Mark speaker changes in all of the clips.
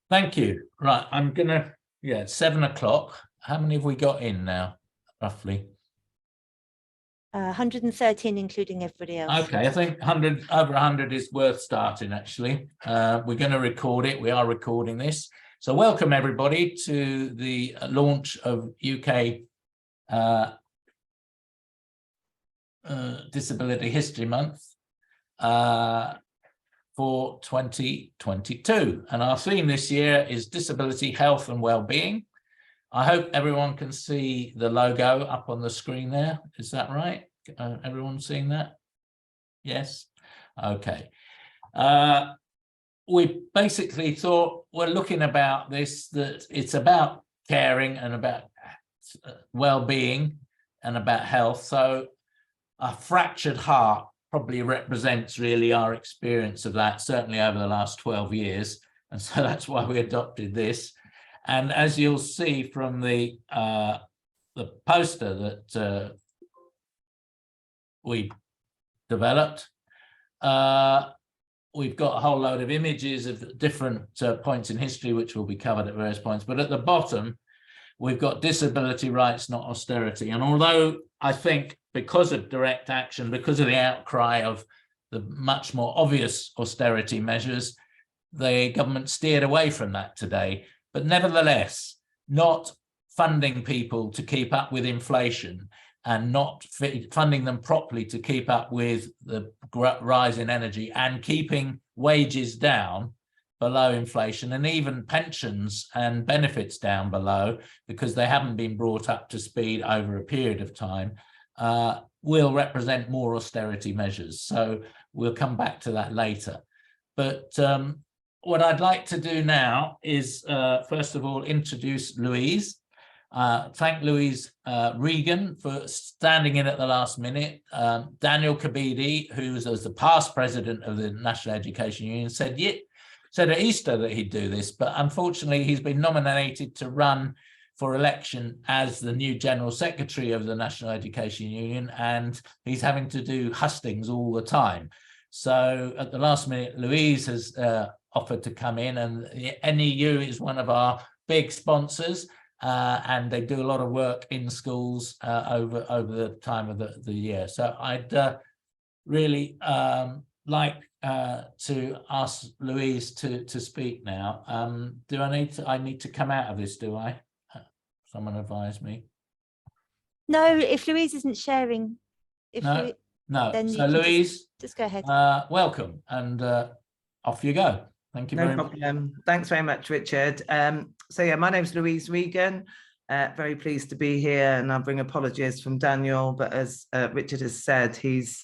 Speaker 1: Thank you. Right, I'm gonna, it's 7 o'clock. How many have we got in now, roughly?
Speaker 2: 113, including everybody else.
Speaker 1: Okay, I think over 100 is worth starting, actually. We're going to record it. We are recording this. So welcome, everybody, to the launch of UK Disability History Month for 2022. And our theme this year is Disability, Health and Wellbeing. I hope everyone can see the logo up on the screen there. Is that right? Everyone seeing that? Yes? Okay. We basically thought we're looking about this, that it's about caring and about well-being and about health. So a fractured heart probably represents really our experience of that, certainly over the last 12 years. And so that's why we adopted this. And as you'll see from the poster that we developed, we've got a whole load of images of different points in history, which will be covered at various points. But at the bottom, we've got disability rights, not austerity. And although I think because of direct action, because of the outcry of the much more obvious austerity measures, the government steered away from that today. But nevertheless, not funding people to keep up with inflation and not funding them properly to keep up with the rise in energy and keeping wages down below inflation and even pensions and benefits down below because they haven't been brought up to speed over a period of time, will represent more austerity measures. So we'll come back to that later. But what I'd like to do now is, first of all, introduce Louise. Thank Louise Regan for standing in at the last minute. Daniel Kabidi, who was the past president of the National Education Union, said at Easter that he'd do this, but unfortunately he's been nominated to run for election as the new General Secretary of the National Education Union, and he's having to do hustings all the time. So at the last minute, Louise has offered to come in, and the NEU is one of our big sponsors, and they do a lot of work in schools over the time of the year. So I'd really like to ask Louise to speak now. Do I need to come out of this, do I? Someone advise me.
Speaker 2: No, if Louise isn't sharing.
Speaker 1: No.
Speaker 2: Then
Speaker 1: so Louise,
Speaker 2: just go ahead.
Speaker 1: Welcome, and off you go. Thank you very much.
Speaker 3: No problem. Thanks very much, Richard. So yeah, my name's Louise Regan. Very pleased to be here, and I'll bring apologies from Daniel, but as Richard has said, he's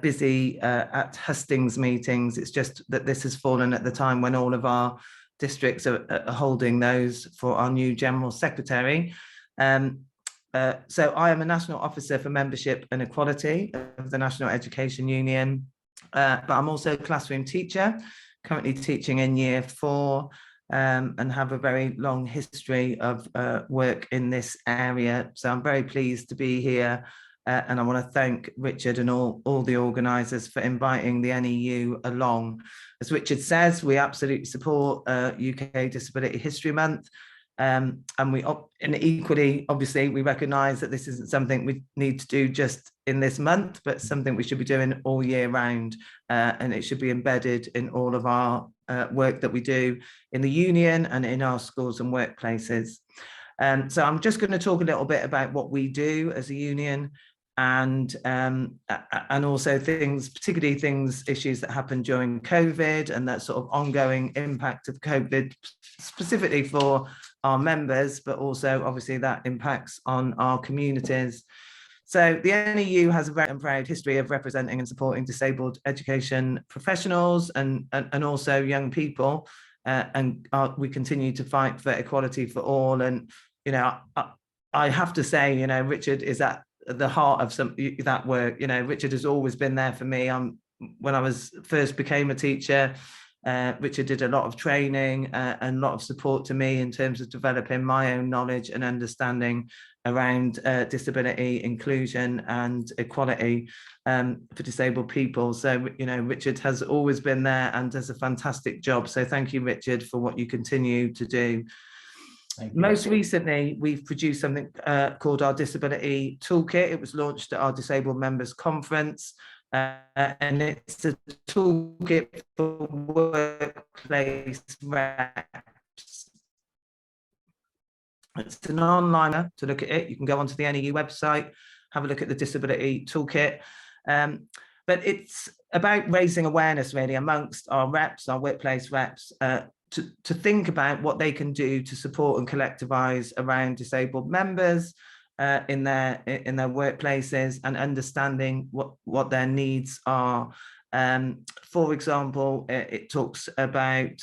Speaker 3: busy at hustings meetings. It's just that this has fallen at the time when all of our districts are holding those for our new General Secretary. So I am a National Officer for Membership and Equality of the National Education Union, but I'm also a classroom teacher, currently teaching in Year 4, and have a very long history of work in this area. So I'm very pleased to be here, and I want to thank Richard and all the organisers for inviting the NEU along. As Richard says, we absolutely support UK Disability History Month. And equally, obviously, we recognise that this isn't something we need to do just in this month, but something we should be doing all year round, and it should be embedded in all of our work that we do in the union and in our schools and workplaces. So I'm just going to talk a little bit about what we do as a union, and also particularly issues that happened during COVID and that sort of ongoing impact of COVID, specifically for our members, but also obviously that impacts on our communities. So the NEU has a very proud history of representing and supporting disabled education professionals and also young people, and we continue to fight for equality for all. And I have to say, Richard is at the heart of that work. Richard has always been there for me. When I first became a teacher, Richard did a lot of training and a lot of support to me in terms of developing my own knowledge and understanding around disability, inclusion and equality for disabled people. So, you know, Richard has always been there and does a fantastic job. So thank you, Richard, for what you continue to do. Most recently, we've produced something called our Disability Toolkit. It was launched at our Disabled Members Conference. And it's a toolkit for workplace reps. It's an onliner to look at it. You can go onto the NEU website, have a look at the Disability Toolkit. But it's about raising awareness really amongst our reps, our workplace reps, to think about what they can do to support and collectivise around disabled members in their workplaces and understanding what their needs are. For example, it talks about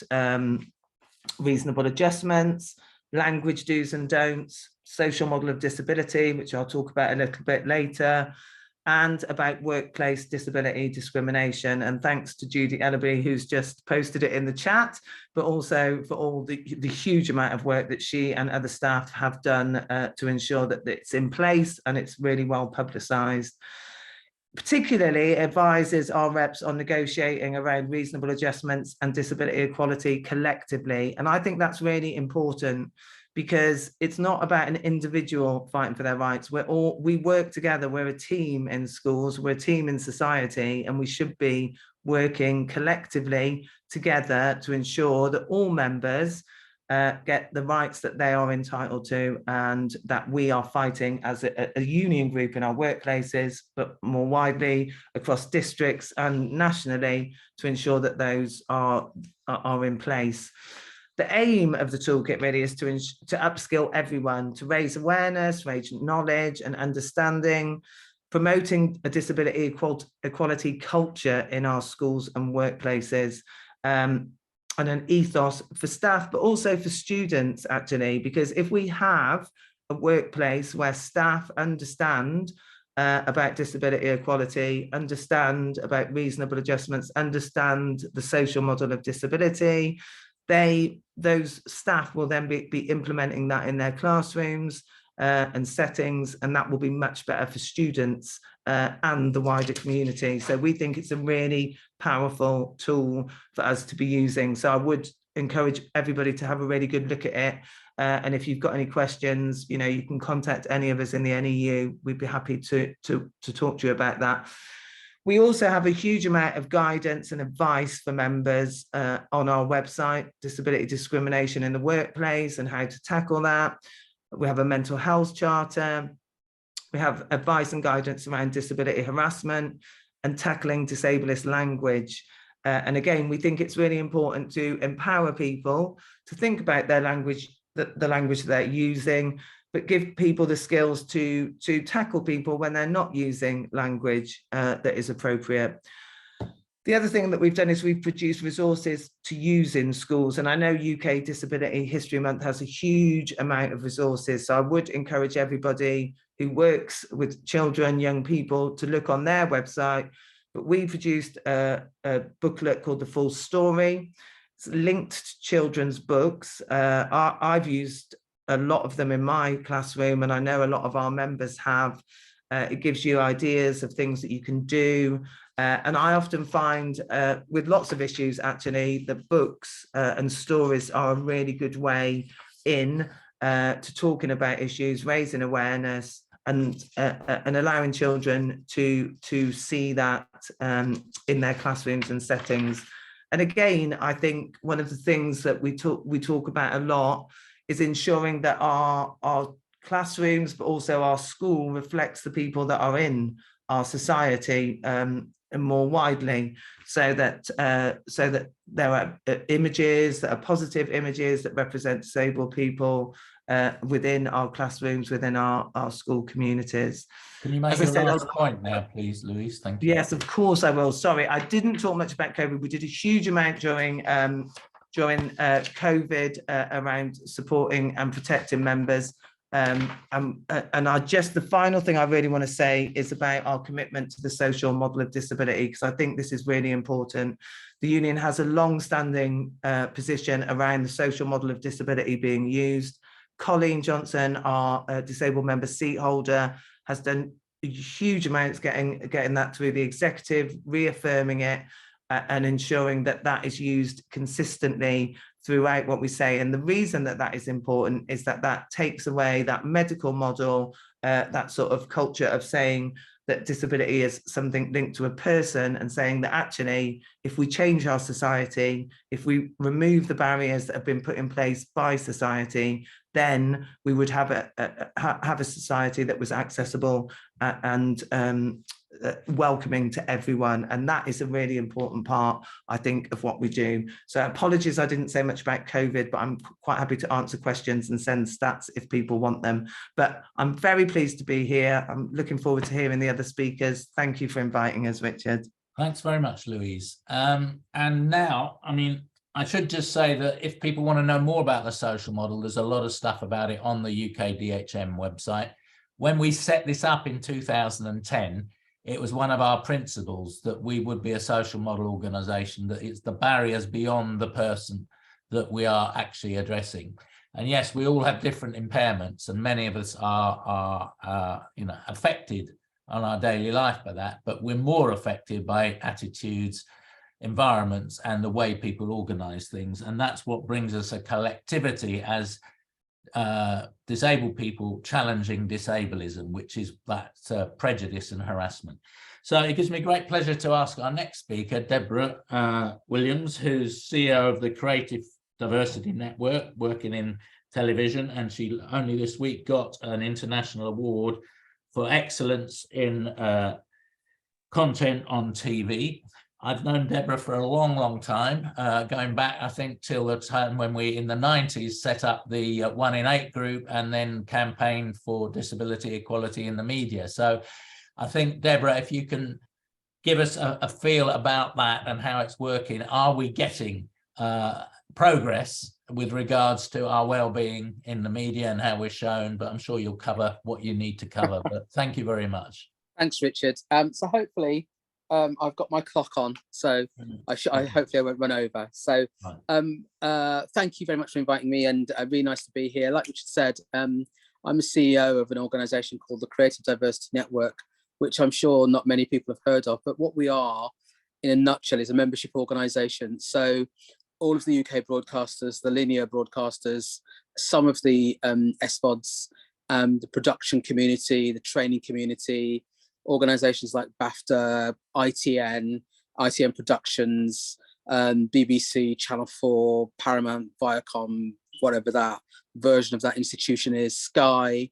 Speaker 3: reasonable adjustments, language do's and don'ts, social model of disability, which I'll talk about a little bit later, and about workplace disability discrimination. And thanks to Judy Ellaby, who's just posted it in the chat, but also for all the huge amount of work that she and other staff have done to ensure that it's in place and it's really well publicised. Particularly advises our reps on negotiating around reasonable adjustments and disability equality collectively. And I think that's really important, because it's not about an individual fighting for their rights. We work together. We're a team in schools, we're a team in society, and we should be working collectively together to ensure that all members get the rights that they are entitled to, and that we are fighting as a union group in our workplaces, but more widely across districts and nationally, to ensure that those are in place. The aim of the toolkit really is to upskill everyone, to raise awareness, raise knowledge and understanding, promoting a disability equality culture in our schools and workplaces, and an ethos for staff, but also for students, actually, because if we have a workplace where staff understand about disability equality, understand about reasonable adjustments, understand the social model of disability, those staff will then be implementing that in their classrooms and settings, and that will be much better for students and the wider community. So we think it's a really powerful tool for us to be using. So I would encourage everybody to have a really good look at it. And if you've got any questions, you know, you can contact any of us in the NEU. We'd be happy to talk to you about that. We also have a huge amount of guidance and advice for members on our website, disability discrimination in the workplace and how to tackle that. We have a mental health charter. We have advice and guidance around disability harassment and tackling disableist language. And again, we think it's really important to empower people to think about their language, the language they're using, but give people the skills to tackle people when they're not using language that is appropriate. The other thing that we've done is we've produced resources to use in schools. And I know UK Disability History Month has a huge amount of resources. So I would encourage everybody who works with children, young people, to look on their website. But we produced a booklet called The Full Story. It's linked to children's books. I've used a lot of them in my classroom, and I know a lot of our members have. It gives you ideas of things that you can do. And I often find with lots of issues, actually, the books and stories are a really good way in to talking about issues, raising awareness, and allowing children to see that in their classrooms and settings. And again, I think one of the things that we talk about a lot is ensuring that our classrooms, but also our school, reflects the people that are in our society and more widely, so that there are images that are positive images that represent disabled people within our classrooms, within our school communities.
Speaker 1: Can you make your last point now, please, Louise? Thank you.
Speaker 3: Yes, of course I will. Sorry, I didn't talk much about COVID. We did a huge amount during COVID around supporting and protecting members And the final thing I really want to say is about our commitment to the social model of disability, because I think this is really important. The union has a long-standing position around the social model of disability being used. Colin Johnson, our disabled member seat holder, has done huge amounts getting that through the executive, reaffirming it and ensuring that that is used consistently throughout what we say. And the reason that that is important is that that takes away that medical model, that sort of culture of saying that disability is something linked to a person, and saying that actually, if we change our society, if we remove the barriers that have been put in place by society, then we would have a society that was accessible and welcoming to everyone. And that is a really important part, I think, of what we do. So apologies, I didn't say much about COVID, but I'm quite happy to answer questions and send stats if people want them. But I'm very pleased to be here. I'm looking forward to hearing the other speakers. Thank you for inviting us, Richard.
Speaker 1: Thanks very much, Louise. And now, I mean, I should just say that if people want to know more about the social model, there's a lot of stuff about it on the UKDHM website. When we set this up in 2010, it was one of our principles that we would be a social model organisation, that it's the barriers beyond the person that we are actually addressing. And yes, we all have different impairments, and many of us are affected on our daily life by that, but we're more affected by attitudes, environments, and the way people organise things. And that's what brings us a collectivity as disabled people challenging disableism, which is that prejudice and harassment. So it gives me great pleasure to ask our next speaker, Deborah Williams, who's CEO of the Creative Diversity Network, working in television, and she only this week got an international award for excellence in content on TV. I've known Deborah for a long, long time, going back, I think, till the time when we, in the 90s, set up the 1 in 8 group and then campaigned for disability equality in the media. So I think, Deborah, if you can give us a feel about that and how it's working. Are we getting progress with regards to our well-being in the media and how we're shown? But I'm sure you'll cover what you need to cover. But thank you very much.
Speaker 4: Thanks, Richard. So hopefully, I've got my clock on, so hopefully I won't run over. So thank you very much for inviting me, and really nice to be here. Like Richard said, I'm a CEO of an organisation called the Creative Diversity Network, which I'm sure not many people have heard of, but what we are in a nutshell is a membership organisation. So all of the UK broadcasters, the linear broadcasters, some of the SVODs, the production community, the training community, organisations like BAFTA, ITN Productions, BBC, Channel 4, Paramount, Viacom, whatever that version of that institution is, Sky.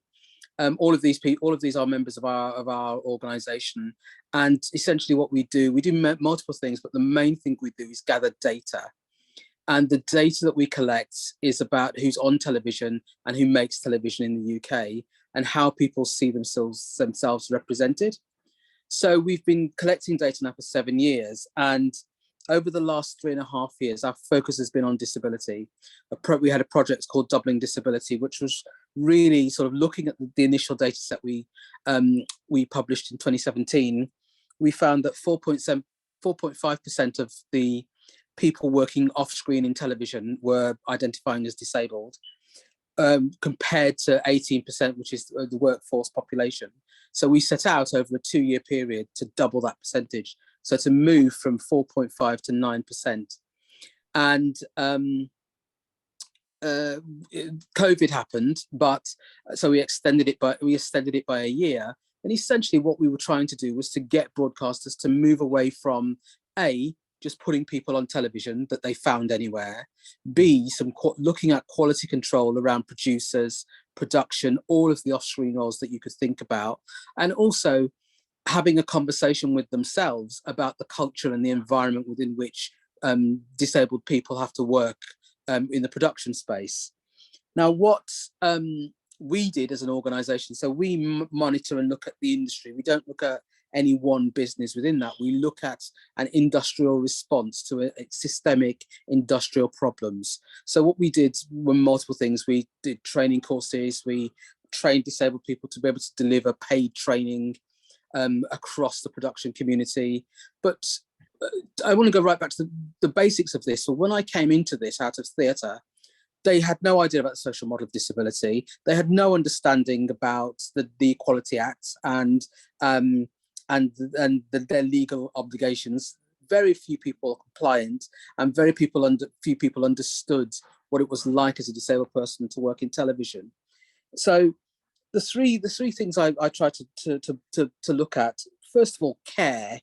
Speaker 4: All of these people, all of these are members of our organisation, and essentially what we do multiple things, but the main thing we do is gather data. And the data that we collect is about who's on television and who makes television in the UK, and how people see themselves represented. So we've been collecting data now for 7 years, and over the last 3.5 years, our focus has been on disability. We had a project called Doubling Disability, which was really sort of looking at the initial data set we published in 2017. We found that 4.5% of the people working off screen in television were identifying as disabled, compared to 18%, which is the workforce population. So we set out over a 2-year period to double that percentage. So to move from 4.5 to 9%. And COVID happened, but so we extended it by a year. And essentially what we were trying to do was to get broadcasters to move away from just putting people on television that they found anywhere, B, looking at quality control around producers, production, all of the off-screen roles that you could think about, and also having a conversation with themselves about the culture and the environment within which disabled people have to work in the production space. Now, what we did as an organisation, so we monitor and look at the industry. We don't look at any one business within that. We look at an industrial response to a systemic industrial problems. So what we did were multiple things. We did training courses, we train disabled people to be able to deliver paid training across the production community. But I want to go right back to the basics of this. So when I came into this out of theatre, they had no idea about the social model of disability. They had no understanding about the Equality Act and their legal obligations. Very few people are compliant, and few people understood what it was like as a disabled person to work in television. So the three things I try to look at. First of all, care.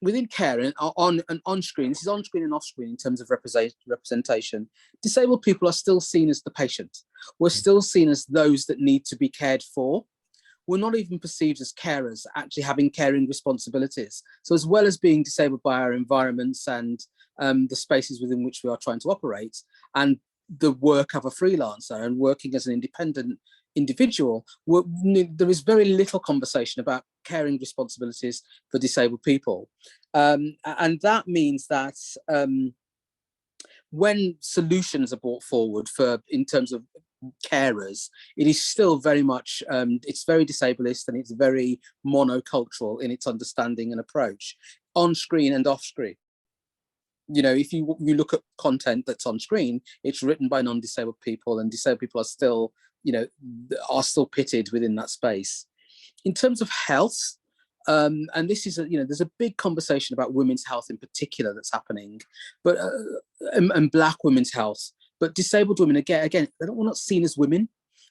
Speaker 4: Within care and on screen, this is on screen and off screen in terms of representation, disabled people are still seen as the patient. We're still seen as those that need to be cared for. We're not even perceived as carers, actually having caring responsibilities. So as well as being disabled by our environments and the spaces within which we are trying to operate, and the work of a freelancer and working as an independent individual, there is very little conversation about caring responsibilities for disabled people. And that means that when solutions are brought forward in terms of carers, it is still very much, it's very disableist and it's very monocultural in its understanding and approach, on screen and off screen. You know, if you look at content that's on screen, it's written by non-disabled people, and disabled people are still, you know, are still pitted within that space. In terms of health, and this is, you know, there's a big conversation about women's health in particular that's happening, but and Black women's health. But disabled women, again, we're not seen as women.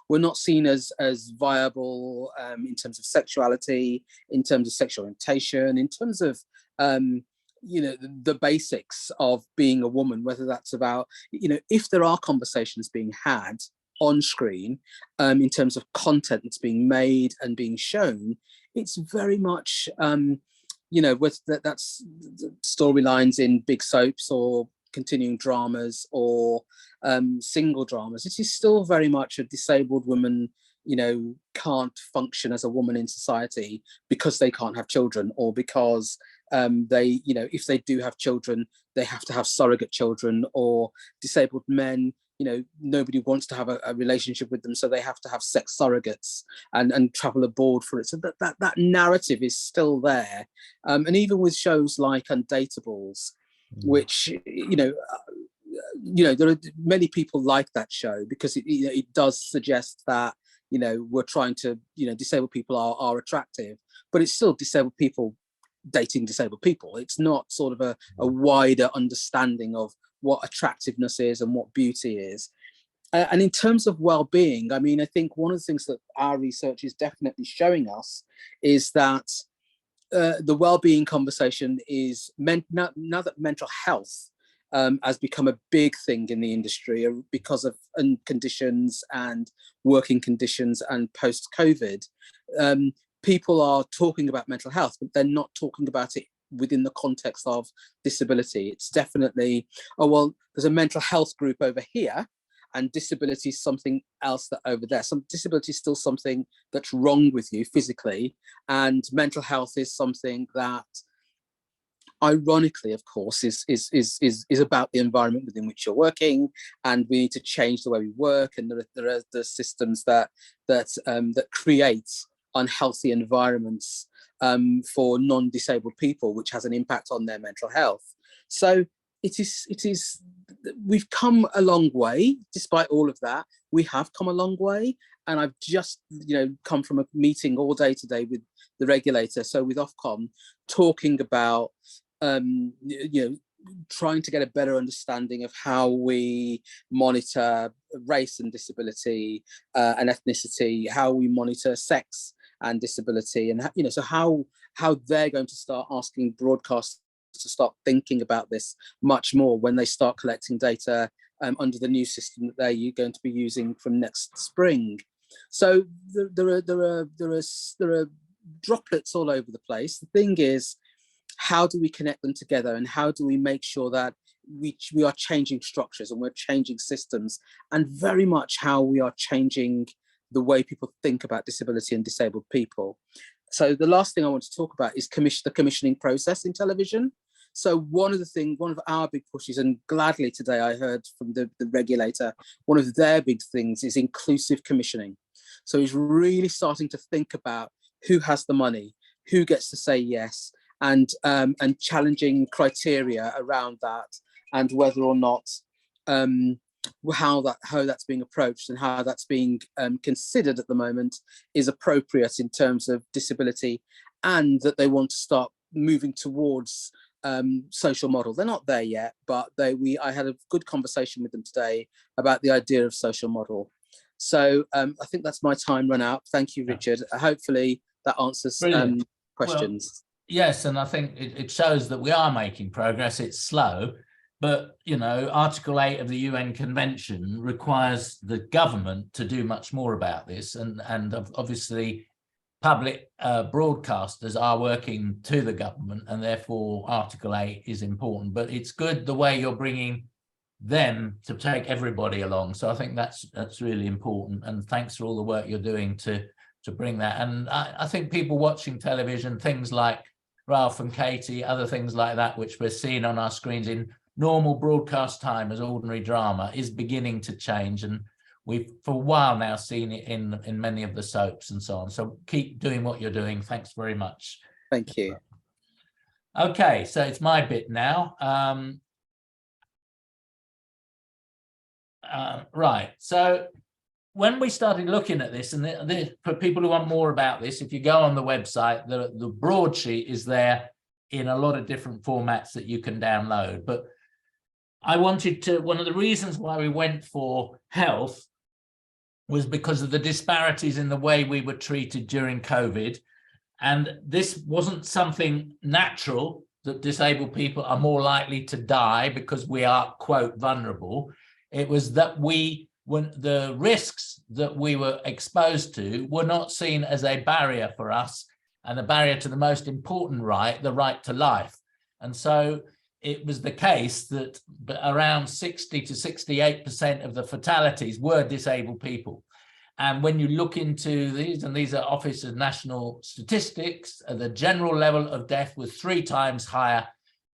Speaker 4: We're not seen as viable in terms of sexuality, in terms of sexual orientation, in terms of you know, the basics of being a woman, whether that's about, you know, if there are conversations being had on screen in terms of content that's being made and being shown, it's very much, you know, with that's storylines in big soaps or continuing dramas or single dramas. It is still very much a disabled woman, you know, can't function as a woman in society because they can't have children, or because they, you know, if they do have children, they have to have surrogate children, or disabled men, you know, nobody wants to have a relationship with them, so they have to have sex surrogates and travel abroad for it. So that narrative is still there. And even with shows like Undateables, which, you know, there are many people like that show because it does suggest that, you know, we're trying to, you know, disabled people are attractive, but it's still disabled people dating disabled people. It's not sort of a wider understanding of what attractiveness is and what beauty is. And in terms of well-being, I mean, I think one of the things that our research is definitely showing us is that the well-being conversation is now that mental health has become a big thing in the industry because of conditions and working conditions and post-COVID. People are talking about mental health, but they're not talking about it within the context of disability. It's definitely, oh, well, there's a mental health group over here, and disability is something else that over there. Some disability is still something that's wrong with you physically, and mental health is something that, ironically, of course, is about the environment within which you're working, and we need to change the way we work. And there are the systems that create unhealthy environments for non-disabled people, which has an impact on their mental health. So it is. We've come a long way, despite all of that. We have come a long way, and I've just, you know, come from a meeting all day today with the regulator, so with Ofcom, talking about you know, trying to get a better understanding of how we monitor race and disability and ethnicity, how we monitor sex and disability, and, you know, so how they're going to start asking broadcasters to start thinking about this much more when they start collecting data under the new system that they're going to be using from next spring. So there are droplets all over the place. The thing is, how do we connect them together, and how do we make sure that we are changing structures and we're changing systems, and very much how we are changing the way people think about disability and disabled people. So the last thing I want to talk about is the commissioning process in television. So one of our big pushes, and gladly today I heard from the regulator, one of their big things is inclusive commissioning. So he's really starting to think about who has the money, who gets to say yes, and challenging criteria around that, and whether or not how that's being approached and how that's being considered at the moment is appropriate in terms of disability, and that they want to start moving towards social model. They're not there yet, but I had a good conversation with them today about the idea of social model. So I think that's my time run out. Thank you, Richard. Hopefully that answers questions.
Speaker 1: Well, yes, and I think it shows that we are making progress. It's slow, but you know, Article 8 of the UN Convention requires the government to do much more about this, and obviously public broadcasters are working to the government, and therefore Article 8 is important. But it's good the way you're bringing them to take everybody along. So I think that's really important, and thanks for all the work you're doing to bring that. And I think people watching television, things like Ralph and Katie, other things like that, which we're seeing on our screens in normal broadcast time as ordinary drama, is beginning to change. And we've for a while now seen it in many of the soaps and so on. So keep doing what you're doing. Thanks very much.
Speaker 4: Thank you.
Speaker 1: Okay, so it's my bit now. Right, so when we started looking at this, and for people who want more about this, if you go on the website, the broadsheet is there in a lot of different formats that you can download. But I wanted to, one of the reasons why we went for health was because of the disparities in the way we were treated during COVID. And this wasn't something natural, that disabled people are more likely to die because we are, quote, vulnerable. It was that when the risks that we were exposed to were not seen as a barrier for us, and a barrier to the most important right, the right to life. And so it was the case that around 60 to 68% of the fatalities were disabled people. And when you look into these, and these are Office of National Statistics, the general level of death was 3 times higher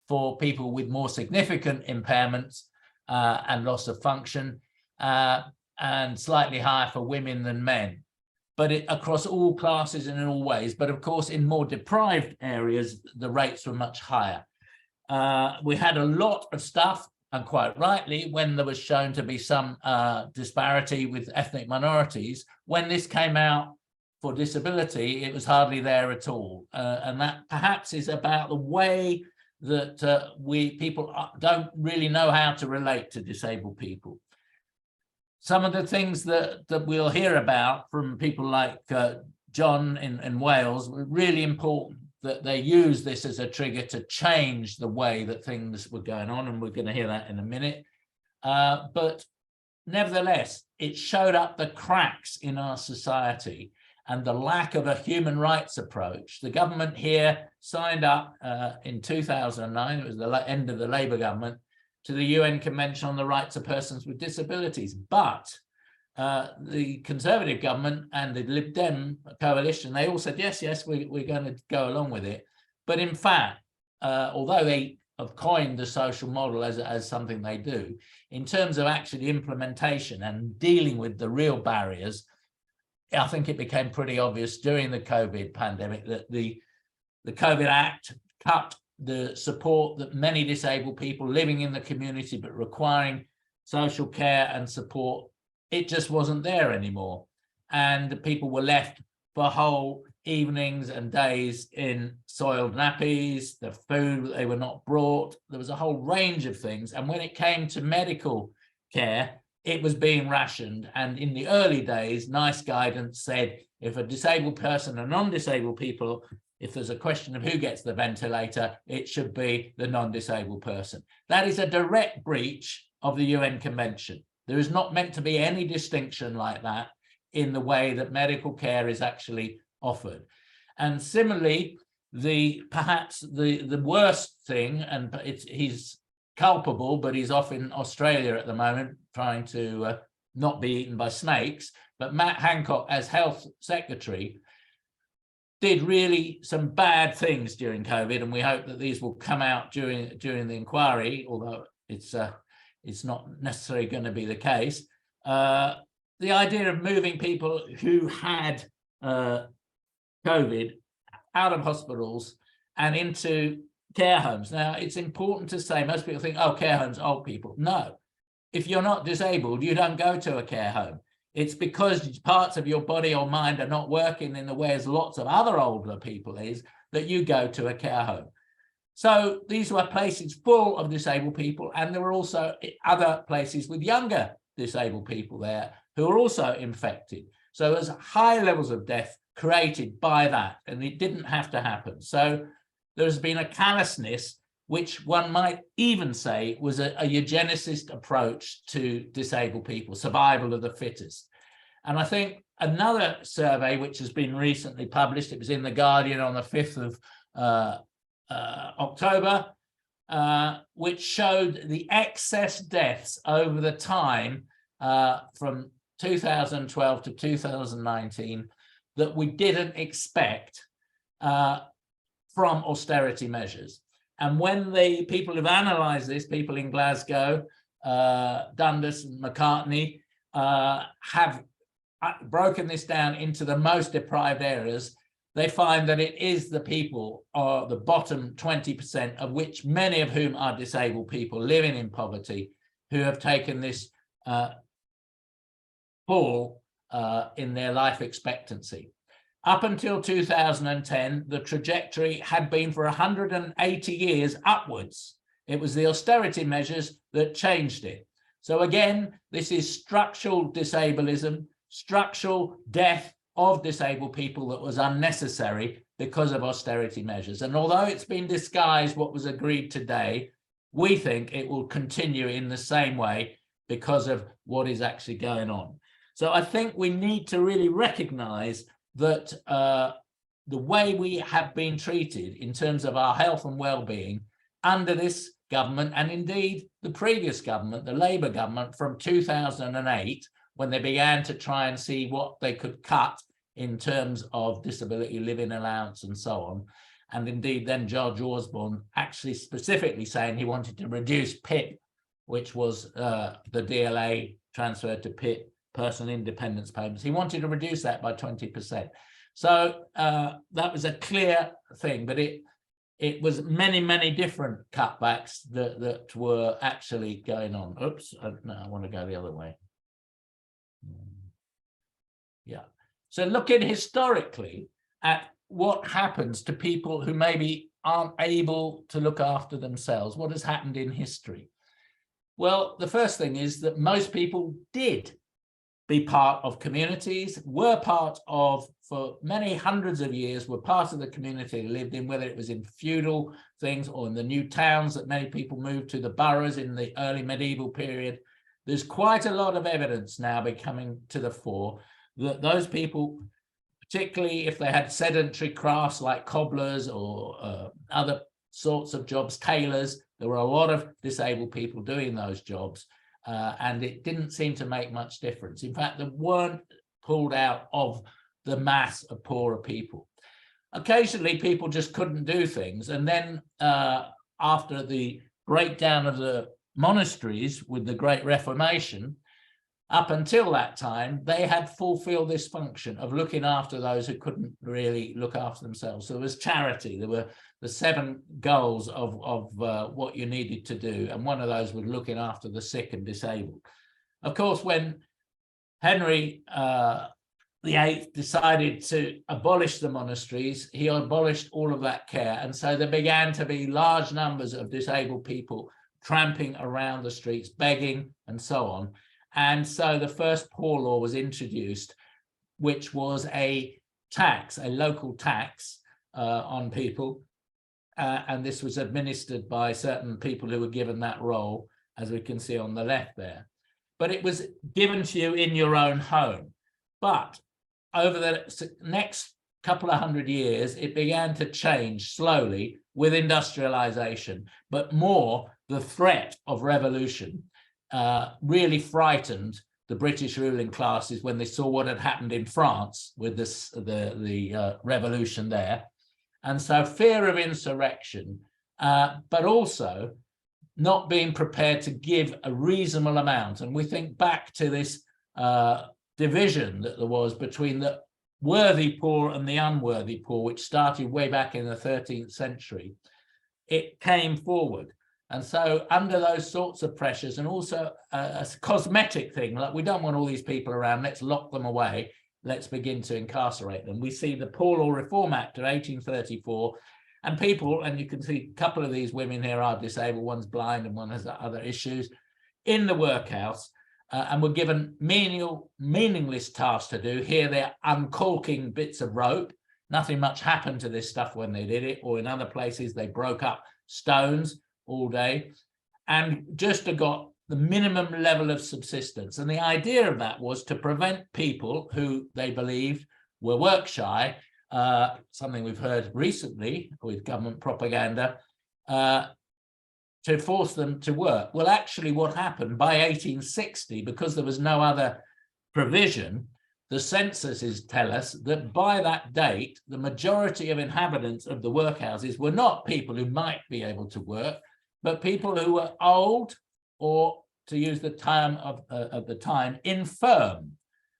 Speaker 1: for people with more significant impairments and loss of function, and slightly higher for women than men. But across all classes and in all ways. But of course, in more deprived areas, the rates were much higher. We had a lot of stuff, and quite rightly, when there was shown to be some disparity with ethnic minorities. When this came out for disability, it was hardly there at all. And that perhaps is about the way that people don't really know how to relate to disabled people. Some of the things that we'll hear about from people like John in Wales were really important, that they use this as a trigger to change the way that things were going on, and we're going to hear that in a minute. But nevertheless, it showed up the cracks in our society and the lack of a human rights approach. The government here signed up in 2009, it was the end of the Labour government, to the UN Convention on the Rights of Persons with Disabilities. But the Conservative government and the Lib Dem coalition, they all said, yes, we're going to go along with it. But in fact, although they have coined the social model as something they do, in terms of actually implementation and dealing with the real barriers, I think it became pretty obvious during the COVID pandemic that the COVID Act cut the support that many disabled people living in the community but requiring social care and support, it just wasn't there anymore. And people were left for whole evenings and days in soiled nappies, the food, they were not brought. There was a whole range of things. And when it came to medical care, it was being rationed. And in the early days, NICE guidance said, if a disabled person and non-disabled people, if there's a question of who gets the ventilator, it should be the non-disabled person. That is a direct breach of the UN Convention. There is not meant to be any distinction like that in the way that medical care is actually offered. And similarly, perhaps the worst thing, and he's culpable, but he's off in Australia at the moment trying to not be eaten by snakes, but Matt Hancock as health secretary did really some bad things during COVID, and we hope that these will come out during the inquiry, although it's not necessarily going to be the case. The idea of moving people who had COVID out of hospitals and into care homes. Now, it's important to say, most people think, oh, care homes, old people. No, if you're not disabled, you don't go to a care home. It's because parts of your body or mind are not working in the way as lots of other older people is that you go to a care home. So these were places full of disabled people, and there were also other places with younger disabled people there who were also infected. So there's high levels of death created by that, and it didn't have to happen. So there's been a callousness, which one might even say was a eugenicist approach to disabled people, survival of the fittest. And I think another survey, which has been recently published, it was in The Guardian on the 5th of October, which showed the excess deaths over the time from 2012 to 2019 that we didn't expect from austerity measures. And when the people who've analysed this, people in Glasgow, Dundas and Macartney, have broken this down into the most deprived areas, they find that it is the people, or the bottom 20%, of which many of whom are disabled people living in poverty, who have taken this fall in their life expectancy. Up until 2010, the trajectory had been for 180 years upwards. It was the austerity measures that changed it. So again, this is structural disableism, structural death of disabled people that was unnecessary because of austerity measures. And although it's been disguised what was agreed today, we think it will continue in the same way because of what is actually going on. So I think we need to really recognize that the way we have been treated in terms of our health and well-being under this government, and indeed the previous government, the Labour government from 2008, when they began to try and see what they could cut in terms of disability living allowance and so on. And indeed then George Osborne actually specifically saying he wanted to reduce PIP, which was the DLA transferred to PIP, personal independence payments. He wanted to reduce that by 20%. So that was a clear thing, but it was many different cutbacks that were actually going on. Oops, no, I want to go the other way. Yeah. So looking historically at what happens to people who maybe aren't able to look after themselves, what has happened in history? Well, the first thing is that most people did be part of communities, were part of, for many hundreds of years, were part of the community they lived in, whether it was in feudal things or in the new towns that many people moved to, the boroughs in the early medieval period. There's quite a lot of evidence now becoming to the fore that those people, particularly if they had sedentary crafts like cobblers or other sorts of jobs, tailors, there were a lot of disabled people doing those jobs. And it didn't seem to make much difference. In fact, they weren't pulled out of the mass of poorer people. Occasionally, people just couldn't do things. And then after the breakdown of the monasteries with the Great Reformation, up until that time, they had fulfilled this function of looking after those who couldn't really look after themselves. So there was charity. There were the 7 goals of what you needed to do. And one of those was looking after the sick and disabled. Of course, when Henry VIII decided to abolish the monasteries, he abolished all of that care. And so there began to be large numbers of disabled people tramping around the streets, begging and so on. And so the first poor law was introduced, which was a tax, a local tax on people. And this was administered by certain people who were given that role, as we can see on the left there. But it was given to you in your own home. But over the next couple of hundred years, it began to change slowly with industrialization, but more the threat of revolution really frightened the British ruling classes when they saw what had happened in France with the revolution there. And so fear of insurrection, but also not being prepared to give a reasonable amount. And we think back to this division that there was between the worthy poor and the unworthy poor, which started way back in the 13th century. It came forward. And so under those sorts of pressures, and also a cosmetic thing, like we don't want all these people around, let's lock them away, let's begin to incarcerate them. We see the Poor Law Reform Act of 1834, and people, and you can see a couple of these women here are disabled, one's blind and one has other issues, in the workhouse, and were given meaningless tasks to do. Here they're uncorking bits of rope. Nothing much happened to this stuff when they did it, or in other places they broke up stones all day, and just got the minimum level of subsistence. And the idea of that was to prevent people who they believed were work shy, something we've heard recently with government propaganda, to force them to work. Well, actually what happened by 1860, because there was no other provision, the censuses tell us that by that date, the majority of inhabitants of the workhouses were not people who might be able to work, but people who were old, or to use the term of the time, infirm,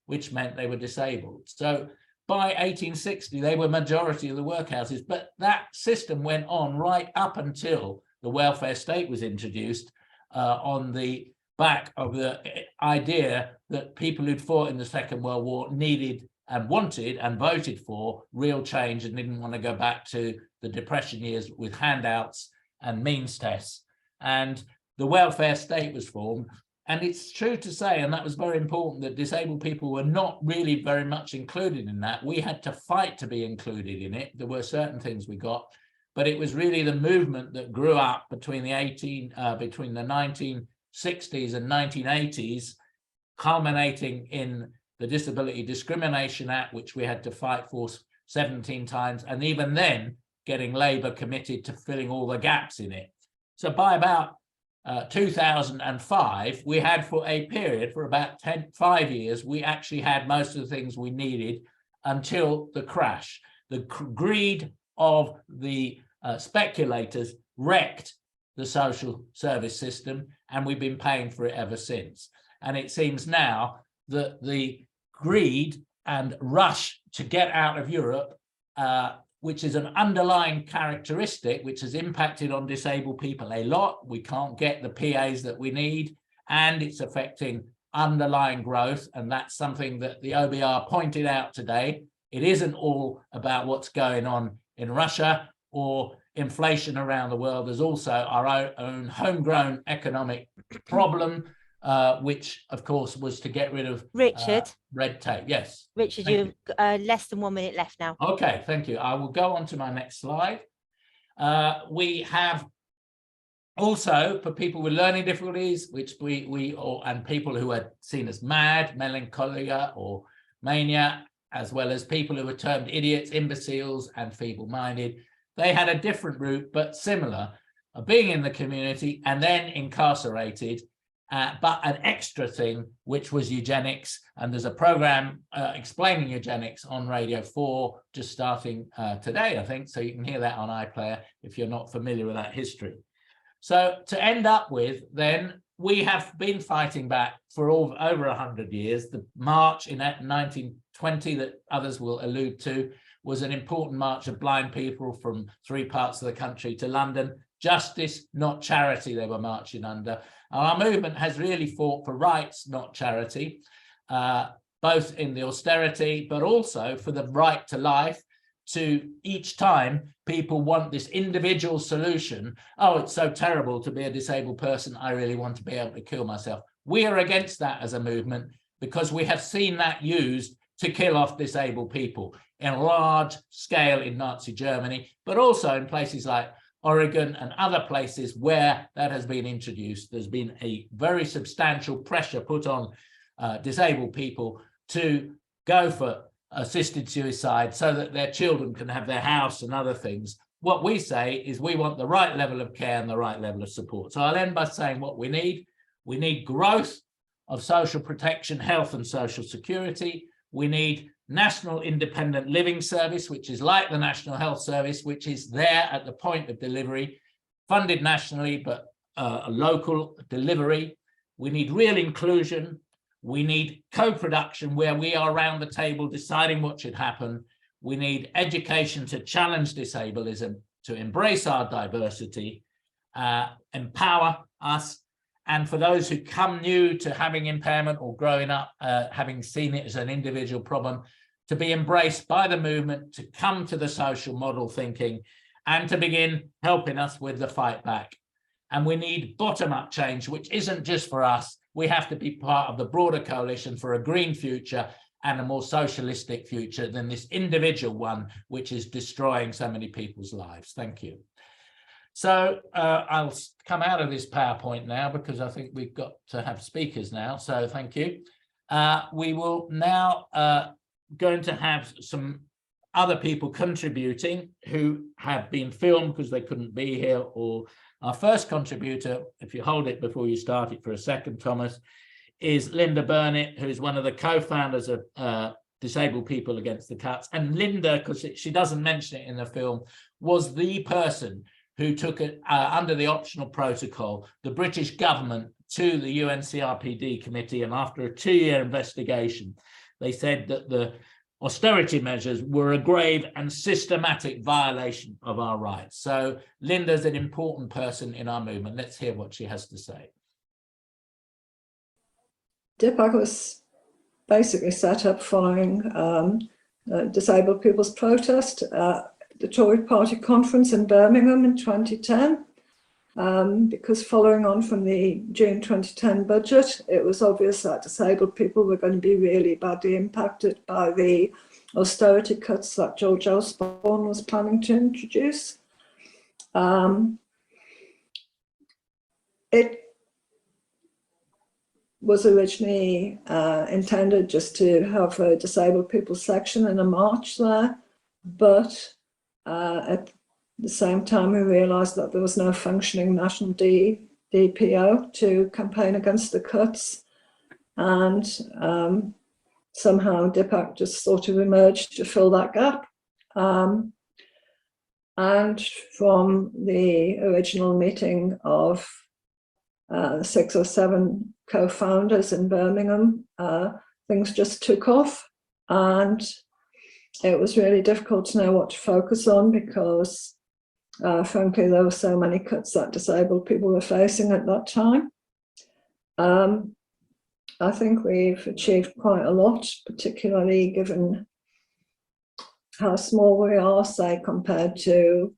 Speaker 1: which meant they were disabled. So by 1860, they were majority of the workhouses, but that system went on right up until the welfare state was introduced on the back of the idea that people who'd fought in the Second World War needed and wanted and voted for real change, and didn't want to go back to the Depression years with handouts and means tests. And the welfare state was formed. And it's true to say, and that was very important, that disabled people were not really very much included in that. We had to fight to be included in it. There were certain things we got, but it was really the movement that grew up between the 1960s and 1980s, culminating in the Disability Discrimination Act, which we had to fight for 17 times, and even then getting Labour committed to filling all the gaps in it. So by about 2005, we had, for a period, for about 5 years, we actually had most of the things we needed until the crash. The greed of the speculators wrecked the social service system, and we've been paying for it ever since. And it seems now that the greed and rush to get out of Europe, which is an underlying characteristic which has impacted on disabled people a lot. We can't get the PAs that we need, and it's affecting underlying growth. And that's something that the OBR pointed out today. It isn't all about what's going on in Russia or inflation around the world. There's also our own homegrown economic problem, which of course was to get rid of
Speaker 2: Richard.
Speaker 1: Red tape. Yes.
Speaker 2: Richard, you've less than 1 minute left now.
Speaker 1: Okay, thank you. I will go on to my next slide. We have also, for people with learning difficulties, which and people who are seen as mad, melancholia or mania, as well as people who were termed idiots, imbeciles and feeble-minded. They had a different route, but similar, of being in the community and then incarcerated. But an extra thing, which was eugenics, and there's a program explaining eugenics on Radio 4 just starting today, I think, so you can hear that on iPlayer if you're not familiar with that history. So to end up with, then, we have been fighting back for over 100 years. The march in 1920 that others will allude to was an important march of blind people from 3 parts of the country to London. Justice, not charity, they were marching under. Our movement has really fought for rights, not charity, both in the austerity, but also for the right to life. To each time people want this individual solution. Oh, it's so terrible to be a disabled person. I really want to be able to kill myself. We are against that as a movement because we have seen that used to kill off disabled people in large scale in Nazi Germany, but also in places like Oregon and other places where that has been introduced. There's been a very substantial pressure put on disabled people to go for assisted suicide so that their children can have their house and other things. What we say is we want the right level of care and the right level of support. So I'll end by saying what we need. We need growth of social protection, health and social security. We need National Independent Living Service, which is like the National Health Service, which is there at the point of delivery, funded nationally, but a local delivery. We need real inclusion. We need co-production where we are around the table deciding what should happen. We need education to challenge disableism, to embrace our diversity, empower us. And for those who come new to having impairment or growing up, having seen it as an individual problem, to be embraced by the movement, to come to the social model thinking, and to begin helping us with the fight back. And we need bottom-up change, which isn't just for us. We have to be part of the broader coalition for a green future and a more socialistic future than this individual one, which is destroying so many people's lives. Thank you. So I'll come out of this PowerPoint now because I think we've got to have speakers now. So thank you. We will now going to have some other people contributing who have been filmed because they couldn't be here. Or our first contributor, if you hold it before you start it for a second, Thomas, is Linda Burnip, who is one of the co-founders of Disabled People Against the Cuts. And Linda, because she doesn't mention it in the film, was the person who took it under the optional protocol, the British government, to the UNCRPD committee. And after a 2-year investigation, they said that the austerity measures were a grave and systematic violation of our rights. So Linda's an important person in our movement. Let's hear what she has to say.
Speaker 5: DPAC was basically set up following disabled people's protest at the Tory Party conference in Birmingham in 2010. Because following on from the June 2010 budget, it was obvious that disabled people were going to be really badly impacted by the austerity cuts that George Osborne was planning to introduce. It was originally intended just to have a disabled people section and a march there, but at the same time, we realised that there was no functioning national DPO to campaign against the cuts, and somehow DPAC just sort of emerged to fill that gap. And from the original meeting of 6 or 7 co-founders in Birmingham, things just took off, and it was really difficult to know what to focus on because frankly, there were so many cuts that disabled people were facing at that time. I think we've achieved quite a lot, particularly given how small we are, say, compared to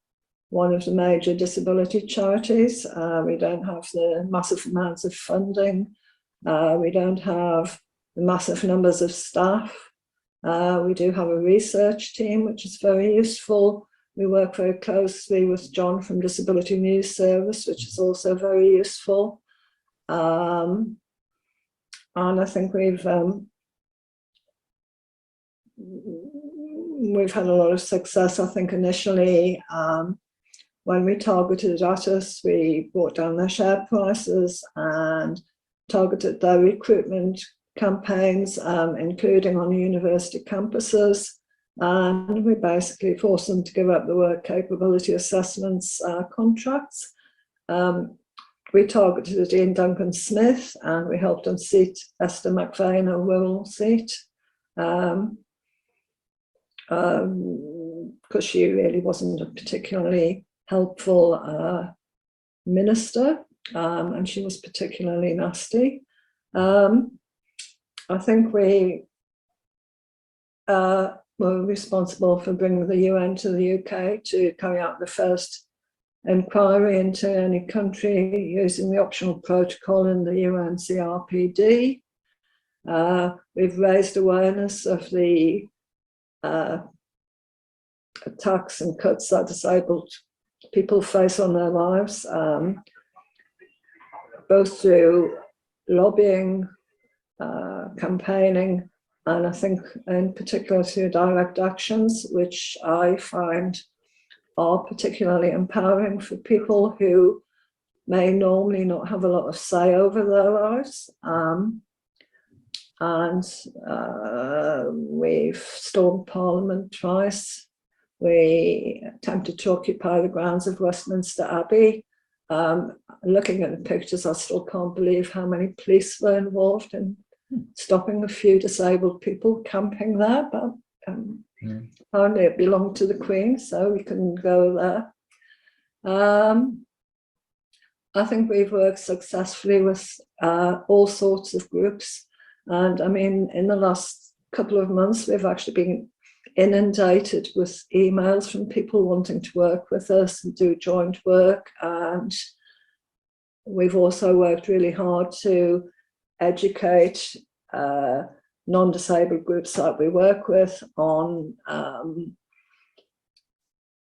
Speaker 5: one of the major disability charities. We don't have the massive amounts of funding. We don't have the massive numbers of staff. We do have a research team, which is very useful. We work very closely with John from Disability News Service, which is also very useful. And I think we've had a lot of success. I think initially, when we targeted at us, we brought down their share prices and targeted their recruitment campaigns, including on university campuses. And we basically forced them to give up the work capability assessments contracts. We targeted Ian Duncan Smith and we helped them seat Esther McVeigh in a rural seat because she really wasn't a particularly helpful minister, and she was particularly nasty. I think we were responsible for bringing the UN to the UK to carry out the first inquiry into any country using the optional protocol in the UNCRPD. We've raised awareness of the attacks and cuts that disabled people face on their lives, both through lobbying, campaigning, and I think in particular through direct actions, which I find are particularly empowering for people who may normally not have a lot of say over their lives. and we've stormed Parliament twice. We attempted to occupy the grounds of Westminster Abbey. Looking at the pictures, I still can't believe how many police were involved in stopping a few disabled people camping there, but apparently it belonged to the Queen, so we couldn't go there. I think we've worked successfully with all sorts of groups. And I mean, in the last couple of months, we've actually been inundated with emails from people wanting to work with us and do joint work. And we've also worked really hard to educate non-disabled groups that we work with on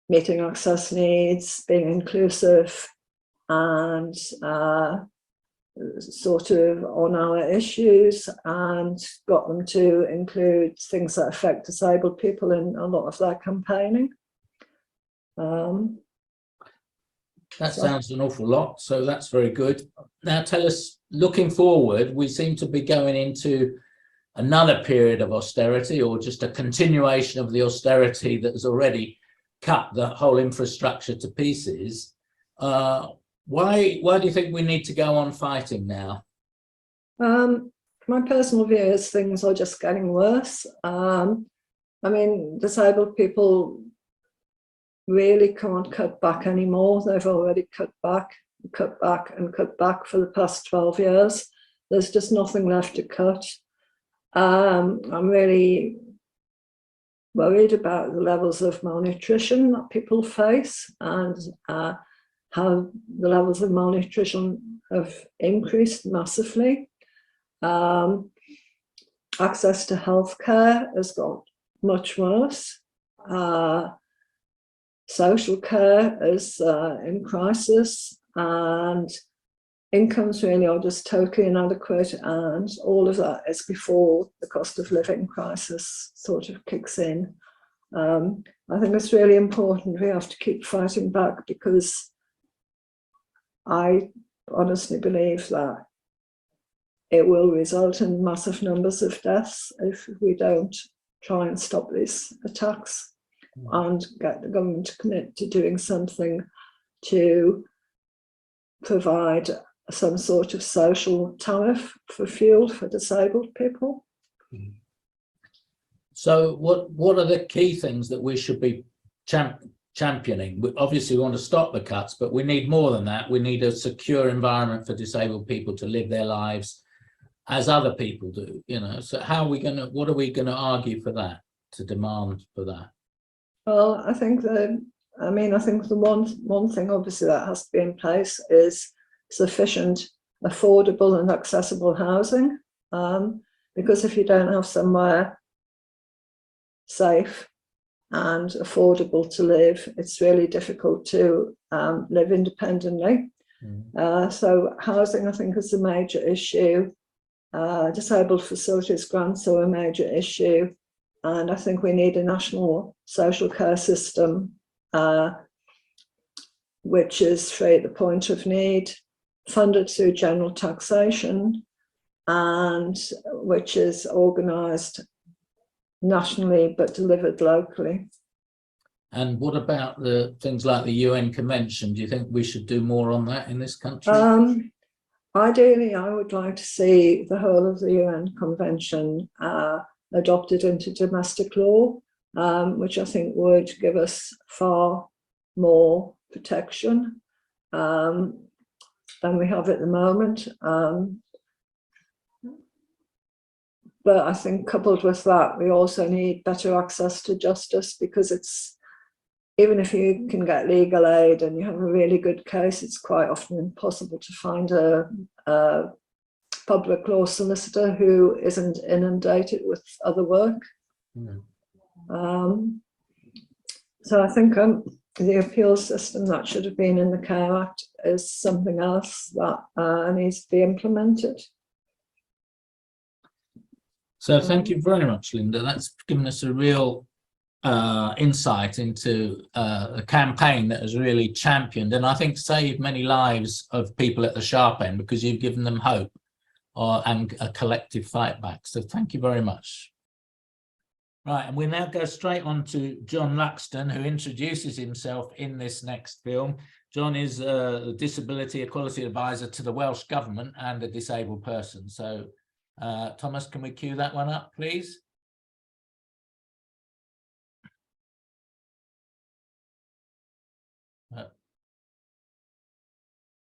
Speaker 5: meeting access needs, being inclusive, and sort of on our issues, and got them to include things that affect disabled people in a lot of their campaigning.
Speaker 1: That sounds an awful lot, so that's very good. Now tell us, looking forward, we seem to be going into another period of austerity, or just a continuation of the austerity that has already cut the whole infrastructure to pieces. Why do you think we need to go on fighting now?
Speaker 5: My personal view is things are just getting worse. I mean, disabled people really can't cut back anymore. They've already cut back for the past 12 years. There's just nothing left to cut. I'm really worried about the levels of malnutrition that people face, and how the levels of malnutrition have increased massively. Access to healthcare has got much worse. Social care is in crisis, and incomes really are just totally inadequate, and all of that is before the cost of living crisis sort of kicks in. I think it's really important we have to keep fighting back, because I honestly believe that it will result in massive numbers of deaths if we don't try and stop these attacks and get the government to commit to doing something to provide some sort of social tariff for fuel for disabled people.
Speaker 1: So what are the key things that we should be championing? Obviously we want to stop the cuts, but we need more than that. We need a secure environment for disabled people to live their lives as other people do, you know. So what are we gonna argue for that, to demand for that?
Speaker 5: Well, I think the one thing obviously that has to be in place is sufficient, affordable and accessible housing, because if you don't have somewhere safe and affordable to live, it's really difficult to live independently. So housing, I think, is a major issue. Disabled facilities grants are a major issue, and I think we need a national social care system which is free at the point of need, funded through general taxation, and which is organised nationally but delivered locally.
Speaker 1: And what about the things like the UN Convention? Do you think we should do more on that in this country?
Speaker 5: Ideally, I would like to see the whole of the UN Convention adopted into domestic law, which I think would give us far more protection than we have at the moment. But I think coupled with that, we also need better access to justice, because it's, even if you can get legal aid and you have a really good case, it's quite often impossible to find a public law solicitor who isn't inundated with other work. So I think the appeal system that should have been in the Care Act is something else that needs to be implemented.
Speaker 1: So thank you very much, Linda. That's given us a real insight into a campaign that has really championed and I think saved many lives of people at the sharp end, because you've given them hope and a collective fight back. So thank you very much. Right, and we now go straight on to John Luxton, who introduces himself in this next film. John is a disability equality advisor to the Welsh government and a disabled person. So Thomas, can we cue that one up, please?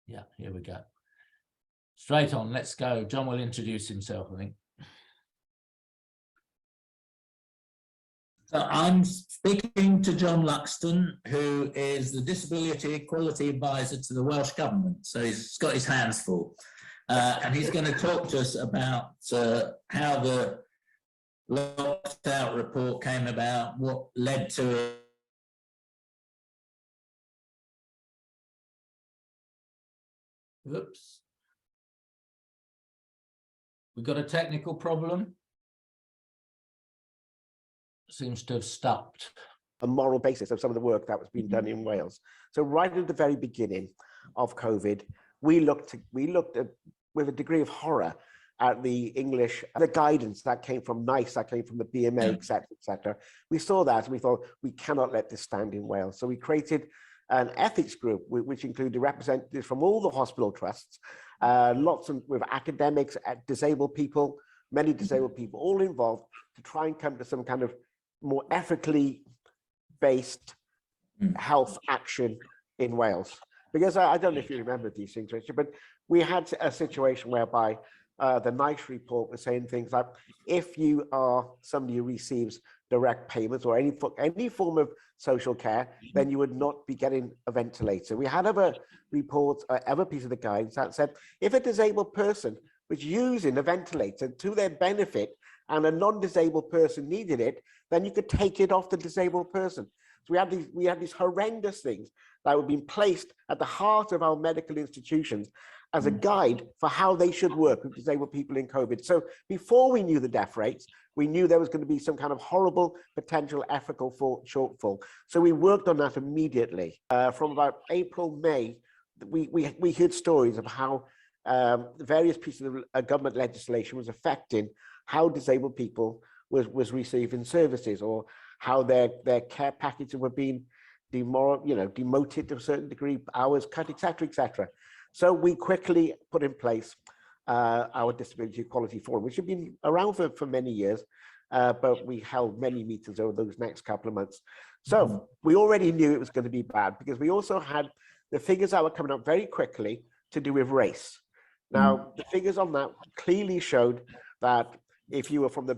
Speaker 1: Yeah, here we go. Straight on, let's go. John will introduce himself, I think. So I'm speaking to John Luxton, who is the Disability Equality Advisor to the Welsh Government. So he's got his hands full. And he's going to talk to us about how the locked-out report came about, what led to it. Oops. We got a technical problem. Seems to have stopped.
Speaker 6: A moral basis of some of the work that was being done in Wales. So right at the very beginning of COVID, we looked at, with a degree of horror at the English, the guidance that came from NICE, that came from the BMA, etc., etc. We saw that and we thought, we cannot let this stand in Wales. So we created an ethics group, which included representatives from all the hospital trusts, with academics, disabled people, many disabled people, all involved to try and come to some kind of more ethically based health action in Wales. Because I don't know if you remember these things, Richard, but we had a situation whereby the NICE report was saying things like, if you are somebody who receives direct payments or any form of social care, then you would not be getting a ventilator. We had other reports, other piece of the guidance that said, if a disabled person was using a ventilator to their benefit and a non-disabled person needed it, then you could take it off the disabled person. So we had these horrendous things that were being placed at the heart of our medical institutions as a guide for how they should work with disabled people in COVID. So before we knew the death rates, we knew there was going to be some kind of horrible potential ethical shortfall. So we worked on that immediately. From about April, May, we heard stories of how various pieces of government legislation was affecting how disabled people was receiving services, or how their care packages were being demoted to a certain degree, hours cut, etc., etc. So we quickly put in place our Disability Equality Forum, which had been around for many years, but we held many meetings over those next couple of months. So we already knew it was going to be bad, because we also had the figures that were coming up very quickly to do with race. Now, the figures on that clearly showed that if you were from the